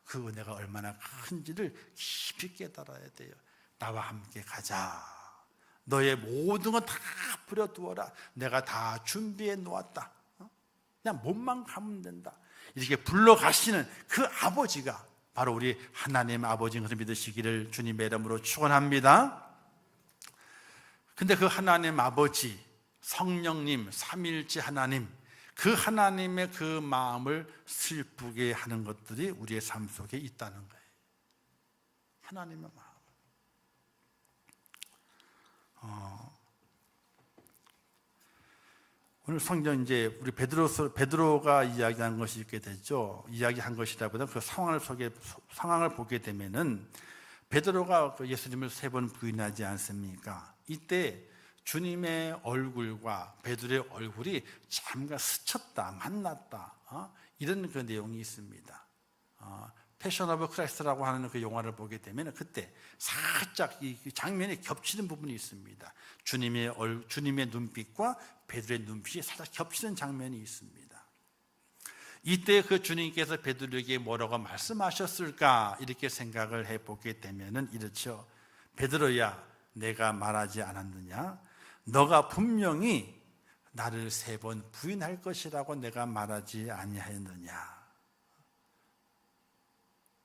그 은혜가 얼마나 큰지를 깊이 깨달아야 돼요. 나와 함께 가자. 너의 모든 건 다 버려두어라. 내가 다 준비해 놓았다. 그냥 몸만 가면 된다. 이렇게 불러가시는 그 아버지가 바로 우리 하나님 아버지인 것을 믿으시기를 주님의 이름으로 축원합니다. 근데 그 하나님 아버지, 성령님, 삼위일체 하나님, 그 하나님의 그 마음을 슬프게 하는 것들이 우리의 삶 속에 있다는 거예요. 하나님의 마음. 오늘 성경 이제 우리 베드로가 이야기한 것이 있게 되죠. 이야기한 것이라보다 그 상황을 보게 되면은 베드로가 예수님을 3번 부인하지 않습니까? 이때 주님의 얼굴과 베드로의 얼굴이 잠깐 스쳤다, 만났다, 이런 그 내용이 있습니다. 패션 오브 크라이스트라고 하는 그 영화를 보게 되면 그때 살짝 이 장면이 겹치는 부분이 있습니다. 주님의 눈빛과 베드로의 눈빛이 살짝 겹치는 장면이 있습니다. 이때 그 주님께서 베드로에게 뭐라고 말씀하셨을까 이렇게 생각을 해보게 되면은 이렇죠. 베드로야, 내가 말하지 않았느냐? 너가 분명히 나를 3번 부인할 것이라고 내가 말하지 아니하였느냐?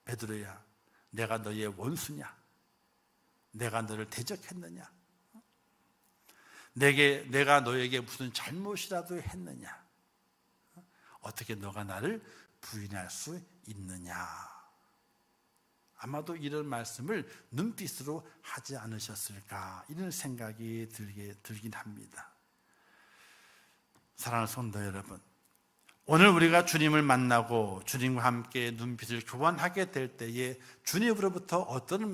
베드로야, 내가 너의 원수냐? 내가 너를 대적했느냐? 내가 너에게 무슨 잘못이라도 했느냐? 어떻게 너가 나를 부인할 수 있느냐? 아마도 이런 말씀을 눈빛으로 하지 않으셨을까 이런 생각이 들긴 합니다. 사랑하는 성도 여러분, 오늘 우리가 주님을 만나고 주님과 함께 눈빛을 교환하게 될 때에 주님으로부터 어떤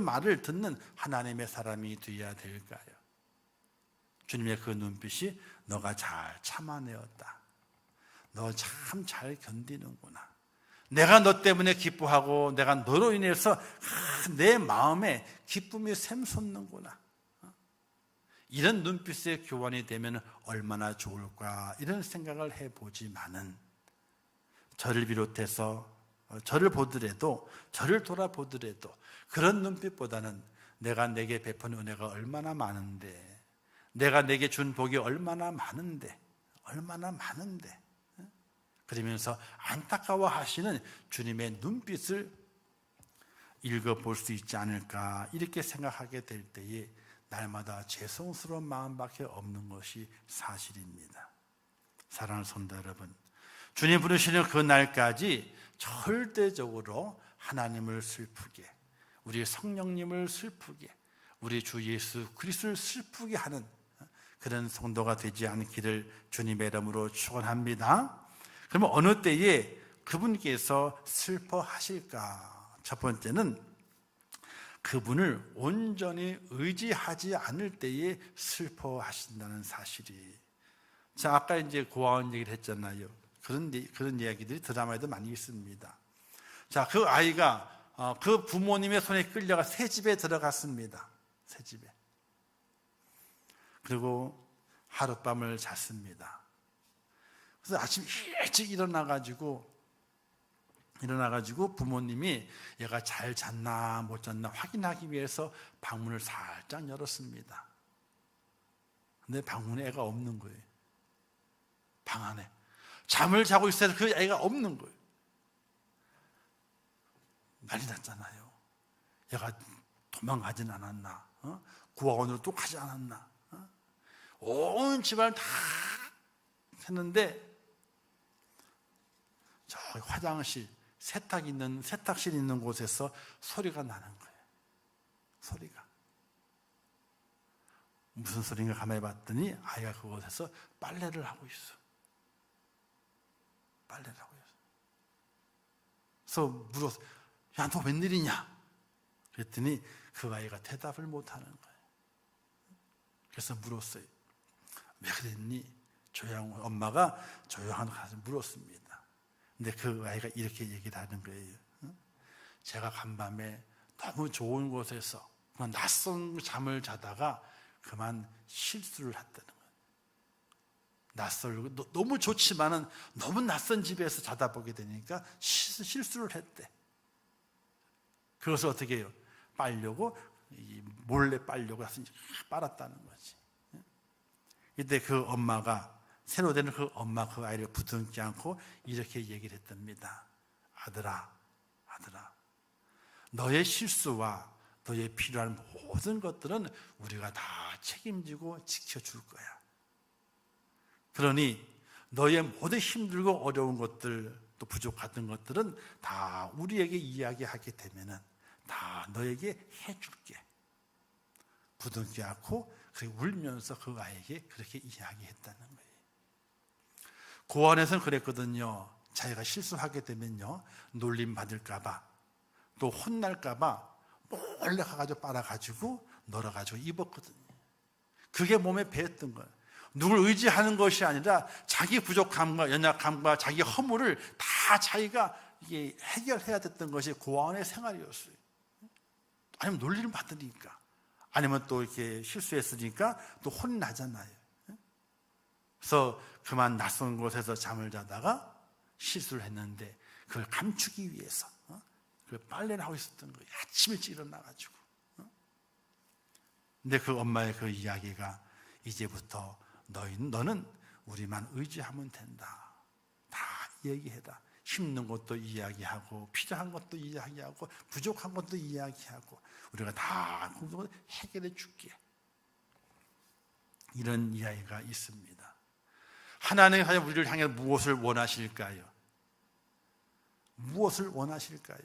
말을 듣는 하나님의 사람이 되어야 될까요? 주님의 그 눈빛이 너가 잘 참아내었다. 너 참 잘 견디는구나. 내가 너 때문에 기뻐하고 내가 너로 인해서 내 마음에 기쁨이 샘솟는구나. 이런 눈빛의 교환이 되면 얼마나 좋을까 이런 생각을 해보지만은 저를 비롯해서 저를 보더라도, 저를 돌아보더라도 그런 눈빛보다는 내가 내게 베푼 은혜가 얼마나 많은데, 내가 내게 준 복이 얼마나 많은데 그러면서 안타까워하시는 주님의 눈빛을 읽어볼 수 있지 않을까, 이렇게 생각하게 될 때에 날마다 죄송스러운 마음밖에 없는 것이 사실입니다. 사랑하는 성도 여러분, 주님 부르시는 그 날까지 절대적으로 하나님을 슬프게, 우리 성령님을 슬프게, 우리 주 예수 그리스도를 슬프게 하는 그런 성도가 되지 않기를 주님의 이름으로 축원합니다. 그러면 어느 때에 그분께서 슬퍼하실까? 첫 번째는 그분을 온전히 의지하지 않을 때에 슬퍼하신다는 사실이. 자, 아까 이제 고아원 얘기를 했잖아요. 그런 이야기들이 드라마에도 많이 있습니다. 자, 그 아이가 그 부모님의 손에 끌려가 새 집에 들어갔습니다. 새 집에. 그리고 하룻밤을 잤습니다. 그래서 아침 일찍 일어나가지고 부모님이 얘가 잘 잤나 못 잤나 확인하기 위해서 방문을 살짝 열었습니다. 근데 방문에 애가 없는 거예요. 방 안에 잠을 자고 있어서 그 애가 없는 거예요. 난리 났잖아요. 얘가 도망가진 않았나? 구하원으로 또 가지 않았나? 온 집안을 다 했는데 저 화장실, 세탁실 있는 곳에서 소리가 나는 거예요. 소리가. 무슨 소리인가 가만히 봤더니 아이가 그곳에서 빨래를 하고 있어. 빨래를 하고 있어. 그래서 물었어. 야, 너 웬일이냐? 그랬더니 그 아이가 대답을 못하는 거예요. 그래서 물었어요. 왜 그랬니? 엄마가 조용한 가서 물었습니다. 근데 그 아이가 이렇게 얘기를 하는 거예요. 제가 간밤에 너무 좋은 곳에서 낯선 잠을 자다가 그만 실수를 했다는 거예요. 낯설고 너무 좋지만은 너무 낯선 집에서 자다 보게 되니까 실수를 했대. 그것을 어떻게 해요? 몰래 빨려고 해서 빨았다는 거지. 이때 그 엄마가, 새로 되는 그 엄마 그 아이를 부둥지 않고 이렇게 얘기를 했답니다. 아들아, 너의 실수와 너의 필요한 모든 것들은 우리가 다 책임지고 지켜줄 거야. 그러니 너의 모든 힘들고 어려운 것들, 또 부족했던 것들은 다 우리에게 이야기하게 되면은 다 너에게 해줄게. 부둥지 않고 울면서 그 아이에게 그렇게 이야기했다는 거예요. 고아원에서는 그랬거든요. 자기가 실수하게 되면요, 놀림 받을까봐, 또 혼날까봐 몰래 가가지고 빨아가지고 널어가지고 입었거든요. 그게 몸에 배었던 거예요. 누굴 의지하는 것이 아니라 자기 부족함과 연약함과 자기 허물을 다 자기가 이게 해결해야 됐던 것이 고아원의 생활이었어요. 아니면 놀림을 받으니까, 아니면 또 이렇게 실수했으니까 또 혼나잖아요. 그래서 그만 낯선 곳에서 잠을 자다가 실수를 했는데 그걸 감추기 위해서 그 빨래를 하고 있었던 거예요. 아침 일찍 일어나가지고. 근데 그 엄마의 그 이야기가 이제부터 너는 우리만 의지하면 된다. 다 얘기해라. 힘든 것도 이야기하고 필요한 것도 이야기하고 부족한 것도 이야기하고 우리가 다 해결해 줄게. 이런 이야기가 있습니다. 하나님은 과연 우리를 향해 무엇을 원하실까요? 무엇을 원하실까요?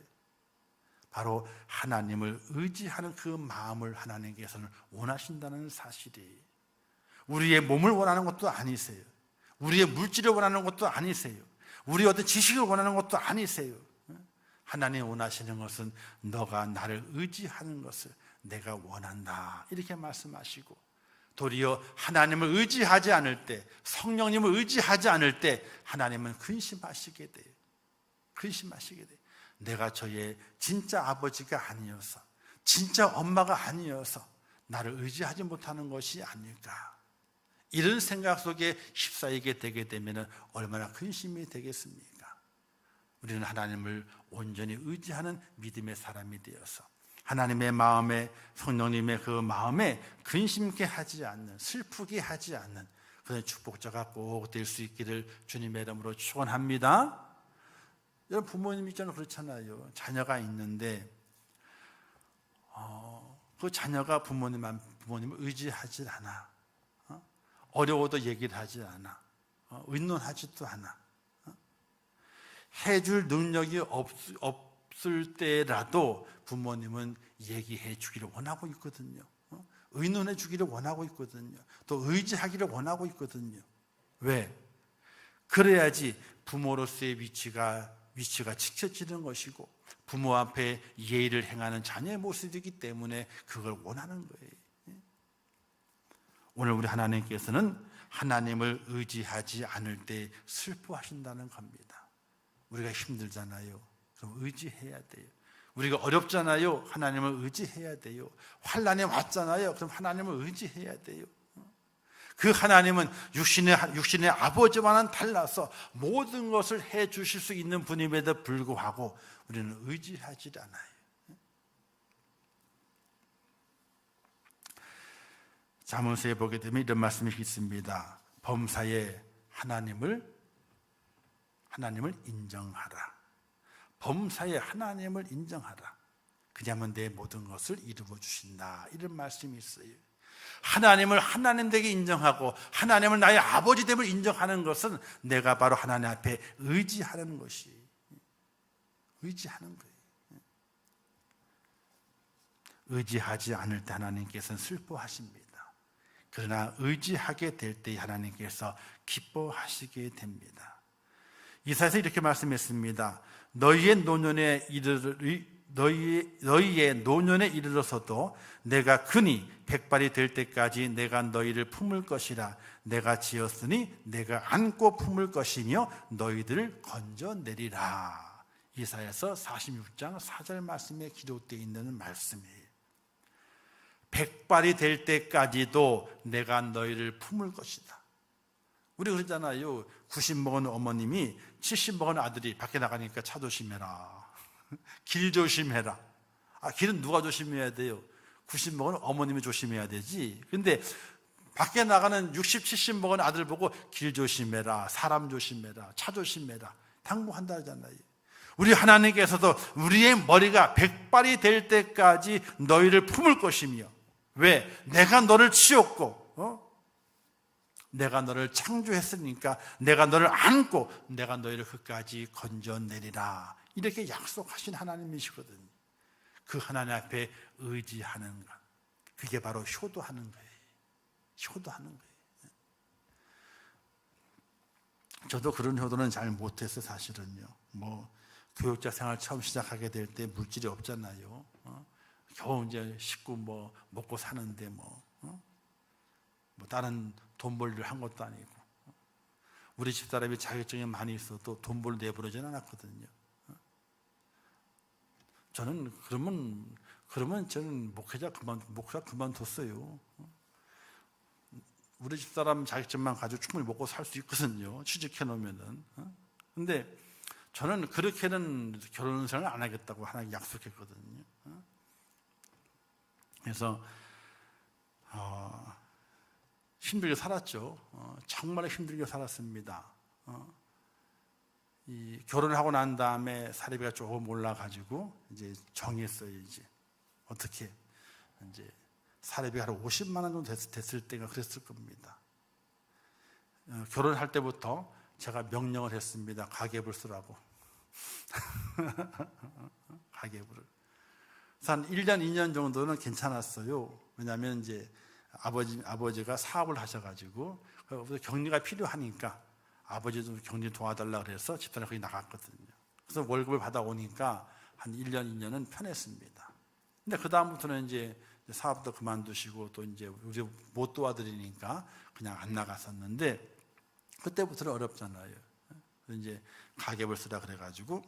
바로 하나님을 의지하는 그 마음을 하나님께서는 원하신다는 사실이. 우리의 몸을 원하는 것도 아니세요. 우리의 물질을 원하는 것도 아니세요. 우리의 어떤 지식을 원하는 것도 아니세요. 하나님이 원하시는 것은 너가 나를 의지하는 것을 내가 원한다, 이렇게 말씀하시고, 도리어 하나님을 의지하지 않을 때, 성령님을 의지하지 않을 때 하나님은 근심하시게 돼요. 내가 저의 진짜 아버지가 아니어서, 진짜 엄마가 아니어서 나를 의지하지 못하는 것이 아닐까. 이런 생각 속에 휩싸이게 되게 되면 얼마나 근심이 되겠습니까? 우리는 하나님을 온전히 의지하는 믿음의 사람이 되어서 하나님의 마음에, 성령님의 그 마음에 근심케 하지 않는, 슬프게 하지 않는 그런 축복자가 꼭 될 수 있기를 주님의 이름으로 축원합니다. 여러분, 부모님 입장은 그렇잖아요. 자녀가 있는데 그 자녀가 부모님을 의지하지 않아. 어려워도 얘기를 하지 않아. 의논하지도 않아. 해줄 능력이 없을 때라도 부모님은 얘기해 주기를 원하고 있거든요. 의논해 주기를 원하고 있거든요. 또 의지하기를 원하고 있거든요. 왜? 그래야지 부모로서의 위치가 지켜지는 것이고 부모 앞에 예의를 행하는 자녀의 모습이기 때문에 그걸 원하는 거예요. 오늘 우리 하나님께서는 하나님을 의지하지 않을 때 슬퍼하신다는 겁니다. 우리가 힘들잖아요. 그럼 의지해야 돼요. 우리가 어렵잖아요. 하나님을 의지해야 돼요. 환난에 왔잖아요. 그럼 하나님을 의지해야 돼요. 그 하나님은 육신의 아버지와는 달라서 모든 것을 해 주실 수 있는 분임에도 불구하고 우리는 의지하지 않아요. 잠언서에 보게 되면 이런 말씀이 있습니다. 범사에 하나님을 인정하라. 범사에 하나님을 인정하라. 그냐면 내 모든 것을 이루어 주신다. 이런 말씀이 있어요. 하나님을 하나님 되게 인정하고 하나님을 나의 아버지 됨을 인정하는 것은 내가 바로 하나님 앞에 의지하는 것이, 의지하는 거예요. 의지하지 않을 때 하나님께서는 슬퍼하십니다. 그러나 의지하게 될 때 하나님께서 기뻐하시게 됩니다. 이사야서 이렇게 말씀했습니다. 너희의 노년에 이르러서도 내가 그니 백발이 될 때까지 내가 너희를 품을 것이라. 내가 지었으니 내가 안고 품을 것이며 너희들을 건져내리라. 이사야서 46장 4절 말씀에 기록되어 있는 말씀이에요. 백발이 될 때까지도 내가 너희를 품을 것이다. 우리 그러잖아요. 90 먹은 어머님이 70 먹은 아들이 밖에 나가니까 차 조심해라, 길 조심해라. 길은 누가 조심해야 돼요? 90 먹은 어머님이 조심해야 되지. 근데 밖에 나가는 60, 70 먹은 아들 보고 길 조심해라, 사람 조심해라, 차 조심해라 당부한다잖아요. 우리 하나님께서도 우리의 머리가 백발이 될 때까지 너희를 품을 것이며, 왜? 내가 너를 지었고 내가 너를 창조했으니까 내가 너를 안고 내가 너희를 끝까지 건져내리라. 이렇게 약속하신 하나님이시거든요. 그 하나님 앞에 의지하는 것, 그게 바로 효도하는 거예요. 효도하는 거예요. 저도 그런 효도는 잘 못해서 사실은요. 교육자 생활 처음 시작하게 될 때 물질이 없잖아요. 겨우 이제 식구 먹고 사는데 다른 돈 벌 일을 한 것도 아니고, 우리 집사람이 자격증이 많이 있어도 돈 벌 내버리진 않았거든요. 저는 그러면 저는 목회자 그만뒀어요. 우리 집사람 자격증만 가지고 충분히 먹고 살 수 있거든요. 취직해 놓으면은. 근데 저는 그렇게는 결혼 생활을 안 하겠다고 하나님 약속했거든요. 그래서 힘들게 살았죠. 정말 힘들게 살았습니다. 결혼하고 난 다음에 사례비가 조금 올라가지고 이제 정했어요. 이제 어떻게 이제 사례비가 한 50만 원 정도 됐을 때가 그랬을 겁니다. 결혼할 때부터 제가 명령을 했습니다. 가계부를 쓰라고. 가계부를. 그래서 한 1년, 2년 정도는 괜찮았어요. 왜냐하면 이제 아버지가 사업을 하셔가지고 격리가 필요하니까 아버지도 격리 도와달라 그래서 집사람이 거기 나갔거든요. 그래서 월급을 받아오니까 한 1년, 2년은 편했습니다. 근데 그 다음부터는 이제 사업도 그만두시고 또 이제 우리 못 도와드리니까 그냥 안 나갔었는데, 그때부터는 어렵잖아요. 그래서 이제 가계부를 쓰라 그래가지고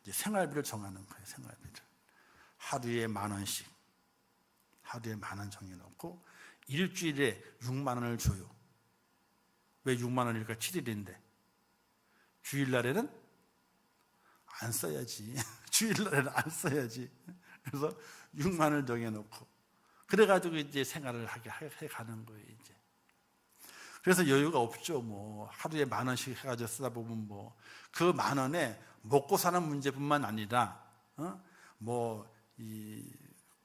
이제 생활비를 정하는 거예요. 생활비를 하루에 10,000원씩, 하루에 10,000원 정해놓고 일주일에 6만 원을 줘요. 왜 6만 원일까? 7일인데 주일날에는 안 써야지. 주일날에는 안 써야지. 그래서 6만을 정해놓고 그래가지고 이제 생활을 해 가는 거예요. 이제. 그래서 여유가 없죠. 뭐 하루에 10,000원씩 해가지고 쓰다 보면 뭐 그 10,000원에 먹고 사는 문제뿐만 아니라 뭐 이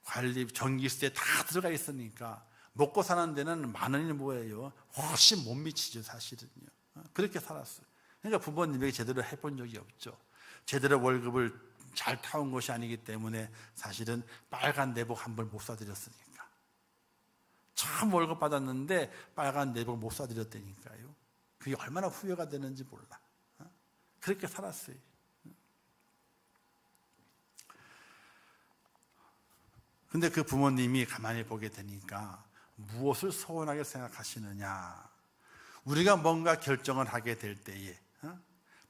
관리 전기세 다 들어가 있으니까 먹고 사는 데는 10,000원이 뭐예요? 훨씬 못 미치죠, 사실은요. 그렇게 살았어요. 그러니까 부모님에게 제대로 해본 적이 없죠. 제대로 월급을 잘 타온 것이 아니기 때문에 사실은 빨간 내복 한 벌 못 사드렸으니까. 참 월급 받았는데 빨간 내복 못 사드렸다니까요. 그게 얼마나 후회가 되는지 몰라. 그렇게 살았어요. 근데 그 부모님이 가만히 보게 되니까 무엇을 서운하게 생각하시느냐. 우리가 뭔가 결정을 하게 될 때에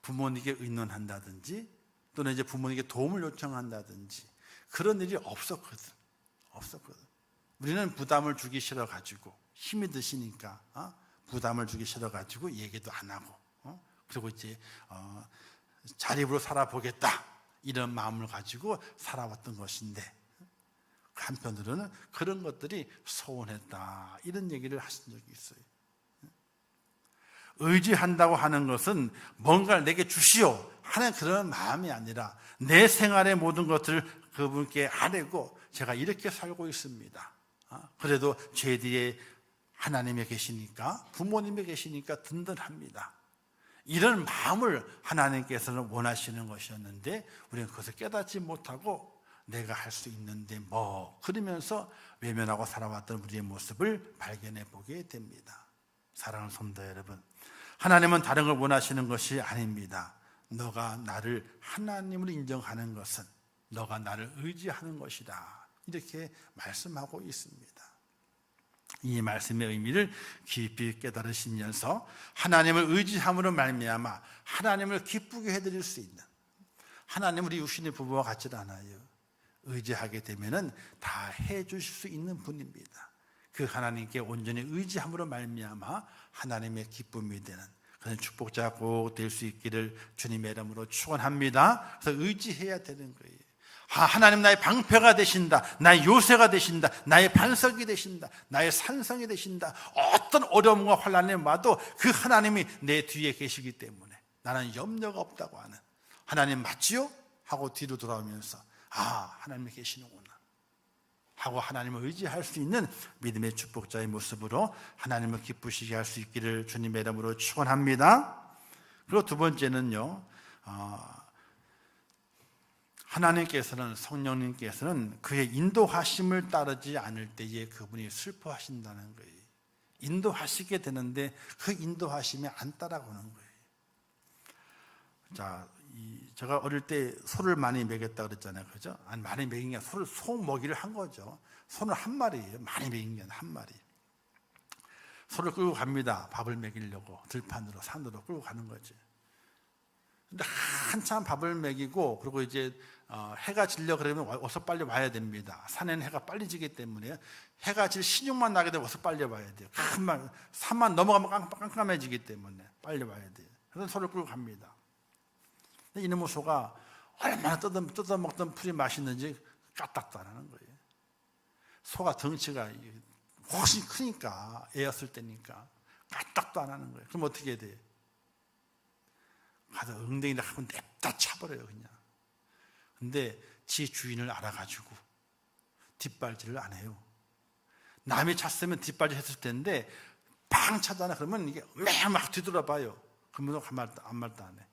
부모님께 의논한다든지 또는 이제 부모님께 도움을 요청한다든지 그런 일이 없었거든. 우리는 부담을 주기 싫어가지고 힘이 드시니까 부담을 주기 싫어가지고 얘기도 안 하고 그리고 이제 자립으로 살아보겠다 이런 마음을 가지고 살아왔던 것인데 한편으로는 그런 것들이 서운했다 이런 얘기를 하신 적이 있어요. 의지한다고 하는 것은 뭔가를 내게 주시오 하는 그런 마음이 아니라 내 생활의 모든 것을 그분께 아뢰고 제가 이렇게 살고 있습니다. 그래도 제 뒤에 하나님이 계시니까 부모님이 계시니까 든든합니다. 이런 마음을 하나님께서는 원하시는 것이었는데 우리는 그것을 깨닫지 못하고 내가 할 수 있는데 뭐 그러면서 외면하고 살아왔던 우리의 모습을 발견해 보게 됩니다. 사랑하는 성도 여러분, 하나님은 다른 걸 원하시는 것이 아닙니다. 너가 나를 하나님으로 인정하는 것은 너가 나를 의지하는 것이다 이렇게 말씀하고 있습니다. 이 말씀의 의미를 깊이 깨달으시면서 하나님을 의지함으로 말미암아 하나님을 기쁘게 해드릴 수 있는, 하나님은 우리 육신의 부부와 같지 않아요. 의지하게 되면은 다 해주실 수 있는 분입니다. 그 하나님께 온전히 의지함으로 말미암아 하나님의 기쁨이 되는 그런 축복자가 꼭 될 수 있기를 주님의 이름으로 축원합니다. 그래서 의지해야 되는 거예요. 하나님 나의 방패가 되신다, 나의 요새가 되신다, 나의 반석이 되신다, 나의 산성이 되신다. 어떤 어려움과 환난에 와도 그 하나님이 내 뒤에 계시기 때문에 나는 염려가 없다고 하는, 하나님 맞지요? 하고 뒤로 돌아오면서 하나님이 계시는구나 하고 하나님을 의지할 수 있는 믿음의 축복자의 모습으로 하나님을 기쁘시게 할 수 있기를 주님의 이름으로 축원합니다. 그리고 두 번째는요, 하나님께서는, 성령님께서는 그의 인도하심을 따르지 않을 때에 그분이 슬퍼하신다는 거예요. 인도하시게 되는데 그 인도하심에 안 따라오는 거예요. 자, 제가 어릴 때 소를 많이 먹였다 그랬잖아요, 그죠? 아니, 많이 먹인 게 아니라 소 먹이를 한 거죠. 소는 한 마리예요. 많이 먹인 게 아니라 한 마리. 소를 끌고 갑니다. 밥을 먹이려고 들판으로, 산으로 끌고 가는 거지. 근데 한참 밥을 먹이고 그리고 이제 해가 지려 그러면 어서 빨리 와야 됩니다. 산에는 해가 빨리 지기 때문에 해가 질 신용만 나게 되면 어서 빨리 와야 돼요. 금방 산만 넘어가면 깜깜해지기 때문에 빨리 와야 돼요. 그래서 소를 끌고 갑니다. 이놈의 소가 얼마나 뜯어먹던 풀이 맛있는지 까딱도 안 하는 거예요. 소가 덩치가 훨씬 크니까, 애였을 때니까 까딱도 안 하는 거예요. 그럼 어떻게 해야 돼요? 가서 엉덩이를 하고 냅다 차버려요, 그냥. 근데 지 주인을 알아가지고 뒷발질을 안 해요. 남이 찼으면 뒷발질 했을 텐데 팡 차잖아. 그러면 이게 막 뒤돌아봐요. 그러면 아무 말도 안 해.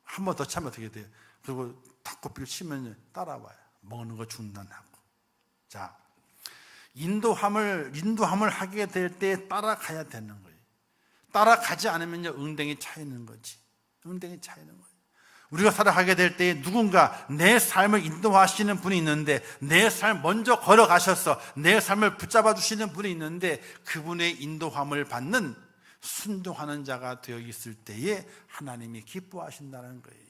한 번 더 차면 어떻게 돼요? 그리고 탁구비를 치면 따라와요. 먹는 거 중단하고. 자, 인도함을 하게 될 때 따라가야 되는 거예요. 따라가지 않으면요, 엉덩이 차 있는 거지. 엉덩이 차 있는 거예요. 우리가 살아가게 될 때 누군가 내 삶을 인도하시는 분이 있는데, 내 삶 먼저 걸어가셔서 내 삶을 붙잡아 주시는 분이 있는데, 그분의 인도함을 받는 순종하는 자가 되어 있을 때에 하나님이 기뻐하신다는 거예요.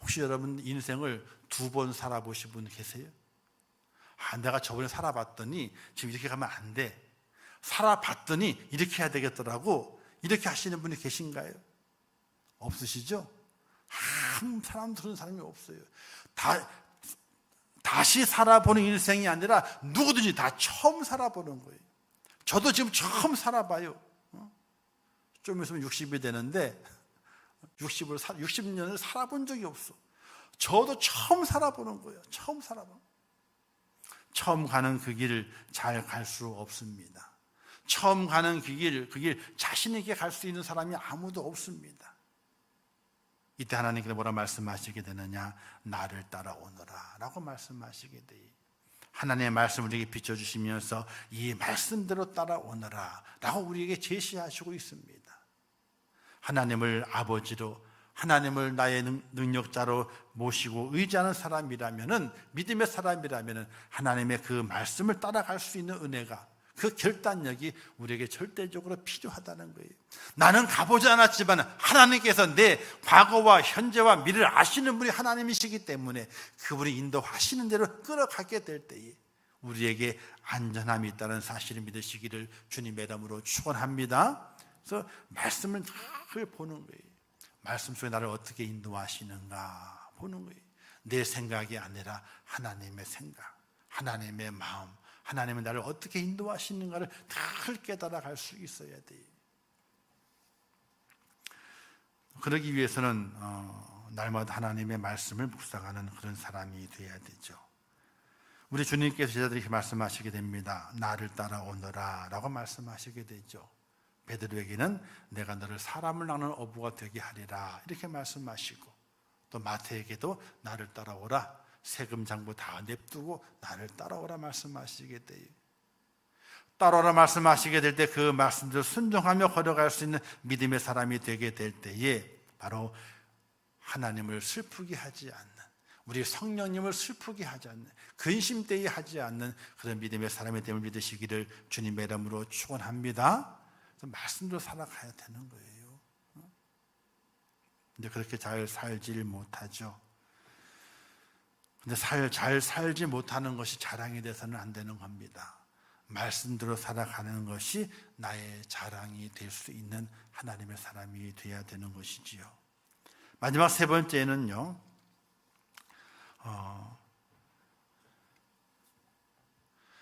혹시 여러분 인생을 2번 살아보신 분 계세요? 내가 저번에 살아봤더니 지금 이렇게 가면 안 돼. 살아봤더니 이렇게 해야 되겠더라고. 이렇게 하시는 분이 계신가요? 없으시죠? 한 사람 들은 사람이 없어요. 다시 살아보는 인생이 아니라 누구든지 다 처음 살아보는 거예요. 저도 지금 처음 살아봐요. 좀 있으면 60이 되는데 60년을 살아본 적이 없어. 저도 처음 살아보는 거예요. 처음 가는 그 길을 잘 갈 수 없습니다. 처음 가는 그 길 자신 있게 갈 수 있는 사람이 아무도 없습니다. 이때 하나님께서 뭐라 말씀하시게 되느냐? 나를 따라오너라 라고 말씀하시게 돼요. 하나님의 말씀을 우리에게 비춰주시면서 이 말씀대로 따라오너라 라고 우리에게 제시하시고 있습니다. 하나님을 아버지로, 하나님을 나의 능력자로 모시고 의지하는 사람이라면은, 믿음의 사람이라면은 하나님의 그 말씀을 따라갈 수 있는 은혜가, 그 결단력이 우리에게 절대적으로 필요하다는 거예요. 나는 가보지 않았지만 하나님께서 내 과거와 현재와 미래를 아시는 분이 하나님이시기 때문에 그분이 인도하시는 대로 끌어가게 될 때에 우리에게 안전함이 있다는 사실을 믿으시기를 주님의 이름으로 축원합니다. 그래서 말씀을 늘 보는 거예요. 말씀 속에 나를 어떻게 인도하시는가 보는 거예요. 내 생각이 아니라 하나님의 생각, 하나님의 마음, 하나님은 나를 어떻게 인도하시는가를 늘 깨달아 갈 수 있어야 돼요. 그러기 위해서는 날마다 하나님의 말씀을 묵상하는 그런 사람이 되어야 되죠. 우리 주님께서 제자들에게 말씀하시게 됩니다. 나를 따라오너라 라고 말씀하시게 되죠. 베드로에게는 내가 너를 사람을 낚는 어부가 되게 하리라 이렇게 말씀하시고, 또 마태에게도 나를 따라오라, 세금 장부 다 냅두고 나를 따라오라 말씀하시게 돼요. 따라오라 말씀하시게 될 때 그 말씀대로 순종하며 걸어갈 수 있는 믿음의 사람이 되게 될 때에 바로 하나님을 슬프게 하지 않는, 우리 성령님을 슬프게 하지 않는, 근심되게 하지 않는 그런 믿음의 사람이 됨을 믿으시기를 주님의 이름으로 축원합니다. 말씀대로 살아가야 되는 거예요. 근데 그렇게 잘 살질 못하죠. 근데 잘 살지 못하는 것이 자랑이 돼서는 안 되는 겁니다. 말씀대로 살아가는 것이 나의 자랑이 될 수 있는 하나님의 사람이 되어야 되는 것이지요. 마지막 세 번째는요,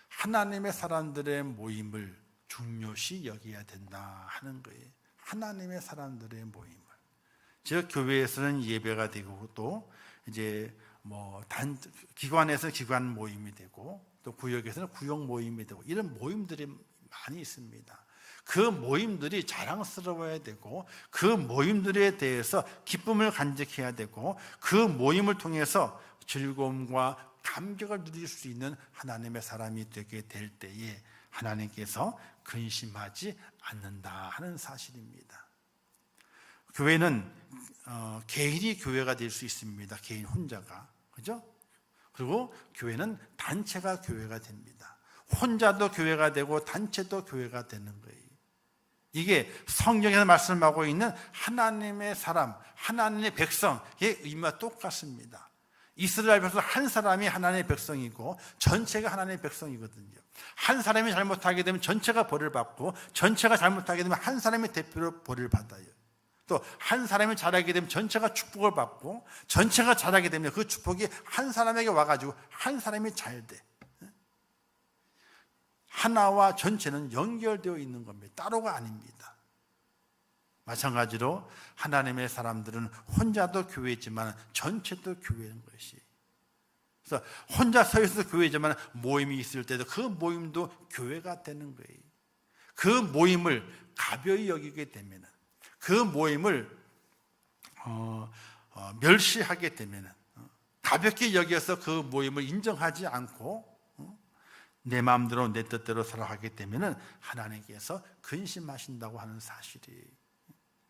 하나님의 사람들의 모임을 중요시 여겨야 된다 하는 거예요. 하나님의 사람들의 모임을. 즉 교회에서는 예배가 되고, 또 이제 기관에서는 기관 모임이 되고, 또 구역에서는 구역 모임이 되고, 이런 모임들이 많이 있습니다. 그 모임들이 자랑스러워야 되고, 그 모임들에 대해서 기쁨을 간직해야 되고, 그 모임을 통해서 즐거움과 감격을 누릴 수 있는 하나님의 사람이 되게 될 때에 하나님께서 근심하지 않는다 하는 사실입니다. 교회는 개인이 교회가 될 수 있습니다. 개인 혼자가, 그죠? 그리고 교회는 단체가 교회가 됩니다. 혼자도 교회가 되고 단체도 교회가 되는 거예요. 이게 성경에서 말씀하고 있는 하나님의 사람, 하나님의 백성의 의미와 똑같습니다. 이스라엘 백성 한 사람이 하나님의 백성이고 전체가 하나님의 백성이거든요. 한 사람이 잘못하게 되면 전체가 벌을 받고, 전체가 잘못하게 되면 한 사람이 대표로 벌을 받아요. 또 한 사람이 잘하게 되면 전체가 축복을 받고, 전체가 잘하게 되면 그 축복이 한 사람에게 와가지고 한 사람이 잘 돼. 하나와 전체는 연결되어 있는 겁니다. 따로가 아닙니다. 마찬가지로 하나님의 사람들은 혼자도 교회지만 전체도 교회인 것이. 그래서 혼자 서 있어서 교회지만 모임이 있을 때도 그 모임도 교회가 되는 거예요. 그 모임을 가벼이 여기게 되면, 그 모임을 멸시하게 되면, 가볍게 여겨서 그 모임을 인정하지 않고 내 마음대로 내 뜻대로 살아가게 되면 하나님께서 근심하신다고 하는 사실이에요.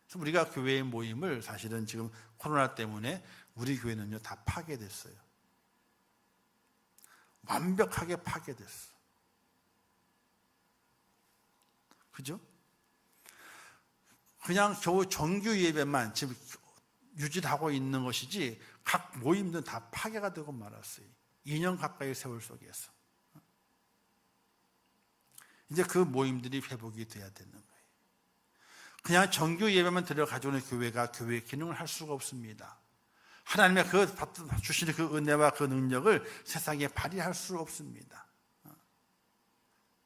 그래서 우리가 교회의 모임을, 사실은 지금 코로나 때문에 우리 교회는요 다 파괴됐어요. 완벽하게 파괴됐어. 그죠? 그냥 겨우 정규 예배만 지금 유지하고 있는 것이지 각 모임들은 다 파괴가 되고 말았어요. 2년 가까이 세월 속에서. 이제 그 모임들이 회복이 돼야 되는 거예요. 그냥 정규 예배만 들어가지고는 교회가 교회의 기능을 할 수가 없습니다. 하나님의 그 주시는 그 은혜와 그 능력을 세상에 발휘할 수 없습니다.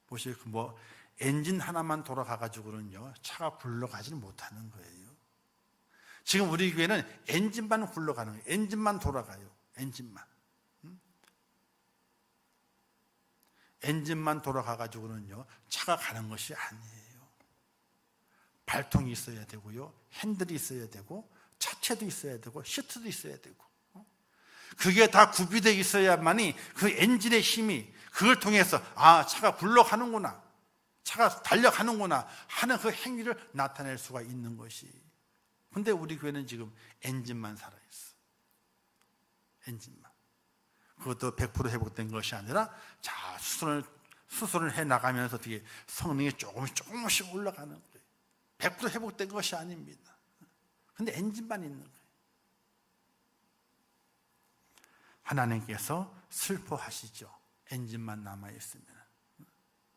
보시고 뭐 엔진 하나만 돌아가가지고는요 차가 굴러가지는 못하는 거예요. 지금 우리 교회는 엔진만 굴러가는 거예요. 엔진만 돌아가요. 엔진만 돌아가가지고는요 차가 가는 것이 아니에요. 발통이 있어야 되고요, 핸들이 있어야 되고, 차체도 있어야 되고, 시트도 있어야 되고, 그게 다 구비되어 있어야만이 그 엔진의 힘이 그걸 통해서 차가 굴러가는구나, 차가 달려가는구나 하는 그 행위를 나타낼 수가 있는 것이. 근데 우리 교회는 지금 엔진만 살아있어. 엔진만. 그것도 100% 회복된 것이 아니라 수술을 해 나가면서 어떻게 성능이 조금씩 올라가는 거예요. 100% 회복된 것이 아닙니다. 근데 엔진만 있는 거예요. 하나님께서 슬퍼하시죠. 엔진만 남아있으면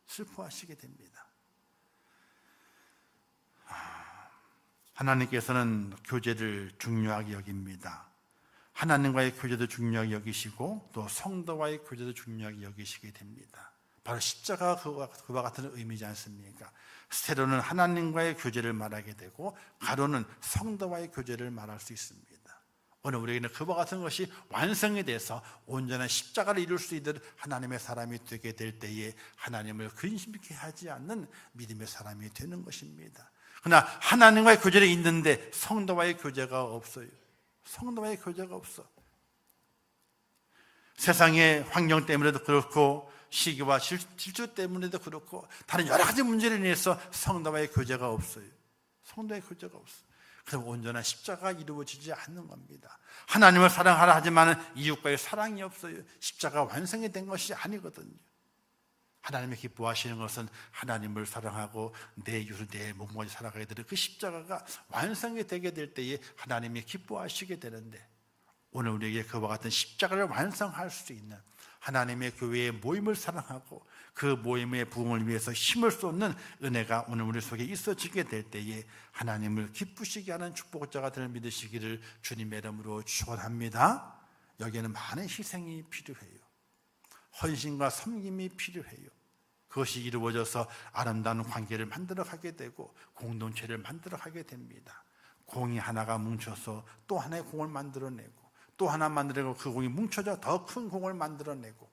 슬퍼하시게 됩니다. 하나님께서는 교제를 중요하게 여깁니다. 하나님과의 교제도 중요하게 여기시고 또 성도와의 교제도 중요하게 여기시게 됩니다. 바로 십자가가 그와 같은 의미지 않습니까? 세로는 하나님과의 교제를 말하게 되고 가로는 성도와의 교제를 말할 수 있습니다. 오늘 우리에게는 그와 같은 것이 완성이 돼서 온전한 십자가를 이룰 수 있는 하나님의 사람이 되게 될 때에 하나님을 근심케 하지 않는 믿음의 사람이 되는 것입니다. 그러나 하나님과의 교제를 있는데 성도와의 교제가 없어요. 성도와의 교제가 없어. 세상의 환경 때문에도 그렇고 시기와 질투 때문에도 그렇고 다른 여러 가지 문제로 인해서 성도와의 교제가 없어요. 성도의 교제가 없어요. 그럼 온전한 십자가가 이루어지지 않는 겁니다. 하나님을 사랑하라 하지만 이웃과의 사랑이 없어요. 십자가가 완성이 된 것이 아니거든요. 하나님이 기뻐하시는 것은 하나님을 사랑하고 내 이웃을 내 몸까지 살아가게 되는 그 십자가가 완성이 되게 될 때에 하나님이 기뻐하시게 되는데, 오늘 우리에게 그와 같은 십자가를 완성할 수 있는 하나님의 교회의 모임을 사랑하고 그 모임의 부흥을 위해서 힘을 쏟는 은혜가 오늘 우리 속에 있어지게 될 때에 하나님을 기쁘시게 하는 축복자가 될 믿으시기를 주님의 이름으로 축원합니다. 여기에는 많은 희생이 필요해요. 헌신과 섬김이 필요해요. 그것이 이루어져서 아름다운 관계를 만들어가게 되고 공동체를 만들어가게 됩니다. 공이 하나가 뭉쳐서 또 하나의 공을 만들어내고 또 하나 만들어내고 그 공이 뭉쳐져 더 큰 공을 만들어내고,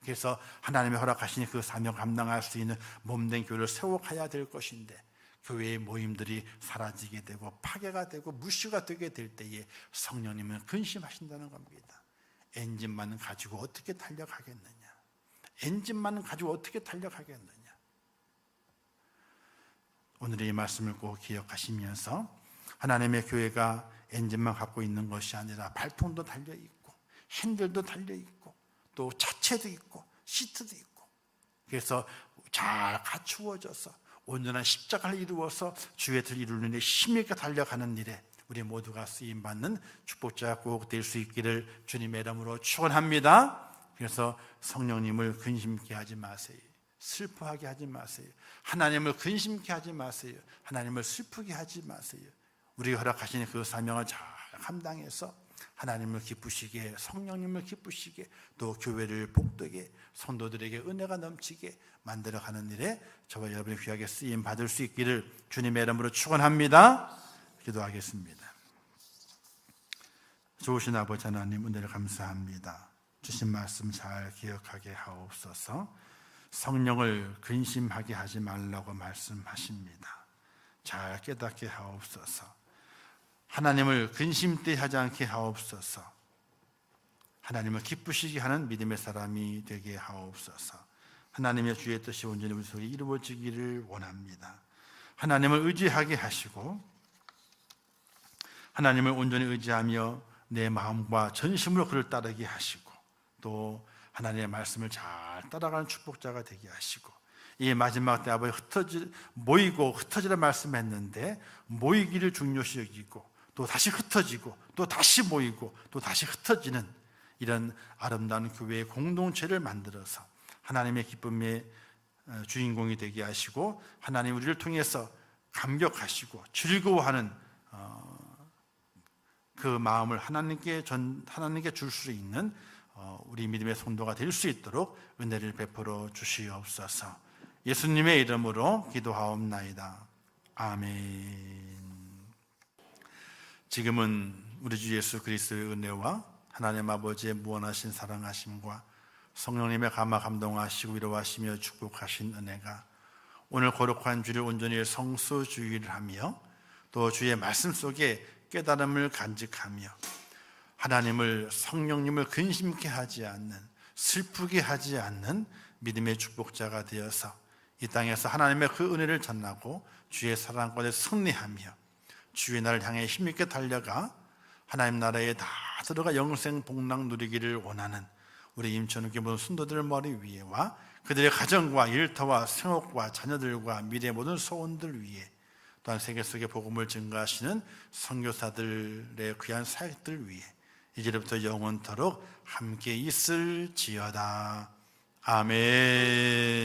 그래서 하나님의 허락하신 그 사명 감당할 수 있는 몸된 교회를 세워가야 될 것인데 교회의 모임들이 사라지게 되고 파괴가 되고 무시가 되게 될 때에 성령님은 근심하신다는 겁니다. 엔진만 가지고 어떻게 달려가겠느냐? 엔진만 가지고 어떻게 달려가겠느냐? 오늘의 이 말씀을 꼭 기억하시면서 하나님의 교회가 엔진만 갖고 있는 것이 아니라 발통도 달려있고 핸들도 달려있고 또 차체도 있고 시트도 있고, 그래서 잘 갖추어져서 온전한 십자가를 이루어서 주의 뜻을 이루는 데 힘있게 달려가는 일에 우리 모두가 쓰임받는 축복자가 꼭 될 수 있기를 주님의 이름으로 축원합니다. 그래서 성령님을 근심케 하지 마세요. 슬퍼하게 하지 마세요. 하나님을 근심케 하지 마세요. 하나님을 슬프게 하지 마세요. 우리가 허락하신 그 사명을 잘 감당해서 하나님을 기쁘시게, 성령님을 기쁘시게, 또 교회를 복되게, 성도들에게 은혜가 넘치게 만들어가는 일에 저와 여러분이 귀하게 쓰임 받을 수 있기를 주님의 이름으로 축원합니다. 기도하겠습니다. 좋으신 아버지 하나님, 은혜를 감사합니다. 주신 말씀 잘 기억하게 하옵소서. 성령을 근심하게 하지 말라고 말씀하십니다. 잘 깨닫게 하옵소서. 하나님을 근심되게 하지 않게 하옵소서. 하나님을 기쁘시게 하는 믿음의 사람이 되게 하옵소서. 하나님의 주의 뜻이 온전히 우리 속에 이루어지기를 원합니다. 하나님을 의지하게 하시고 하나님을 온전히 의지하며 내 마음과 전심으로 그를 따르게 하시고 또 하나님의 말씀을 잘 따라가는 축복자가 되게 하시고, 이 마지막 때 아버지 모이고 흩어지라 말씀했는데 모이기를 중요시 여기고 또 다시 흩어지고 또 다시 모이고 또 다시 흩어지는 이런 아름다운 교회의 공동체를 만들어서 하나님의 기쁨의 주인공이 되게 하시고 하나님 우리를 통해서 감격하시고 즐거워하는 그 그 마음을 하나님께 줄 수 있는 우리 믿음의 성도가 될 수 있도록 은혜를 베풀어 주시옵소서. 예수님의 이름으로 기도하옵나이다. 아멘. 지금은 우리 주 예수 그리스도의 은혜와 하나님 아버지의 무한하신 사랑하심과 성령님의 감화 감동하시고 위로하시며 축복하신 은혜가 오늘 거룩한 주를 온전히 성수주의를 하며 또 주의 말씀 속에 깨달음을 간직하며 하나님을, 성령님을 근심케 하지 않는, 슬프게 하지 않는 믿음의 축복자가 되어서 이 땅에서 하나님의 그 은혜를 전하고 주의 사랑 가운데 승리하며 주의 나라를 향해 힘있게 달려가 하나님 나라에 다 들어가 영생 복락 누리기를 원하는 우리 임천욱의 모든 순도들 머리 위에와 그들의 가정과 일터와 생업과 자녀들과 미래의 모든 소원들 위에 또한 세계 속의 복음을 증거하시는 선교사들의 귀한 사역들 위에 이제부터 영원토록 함께 있을지어다. 아멘.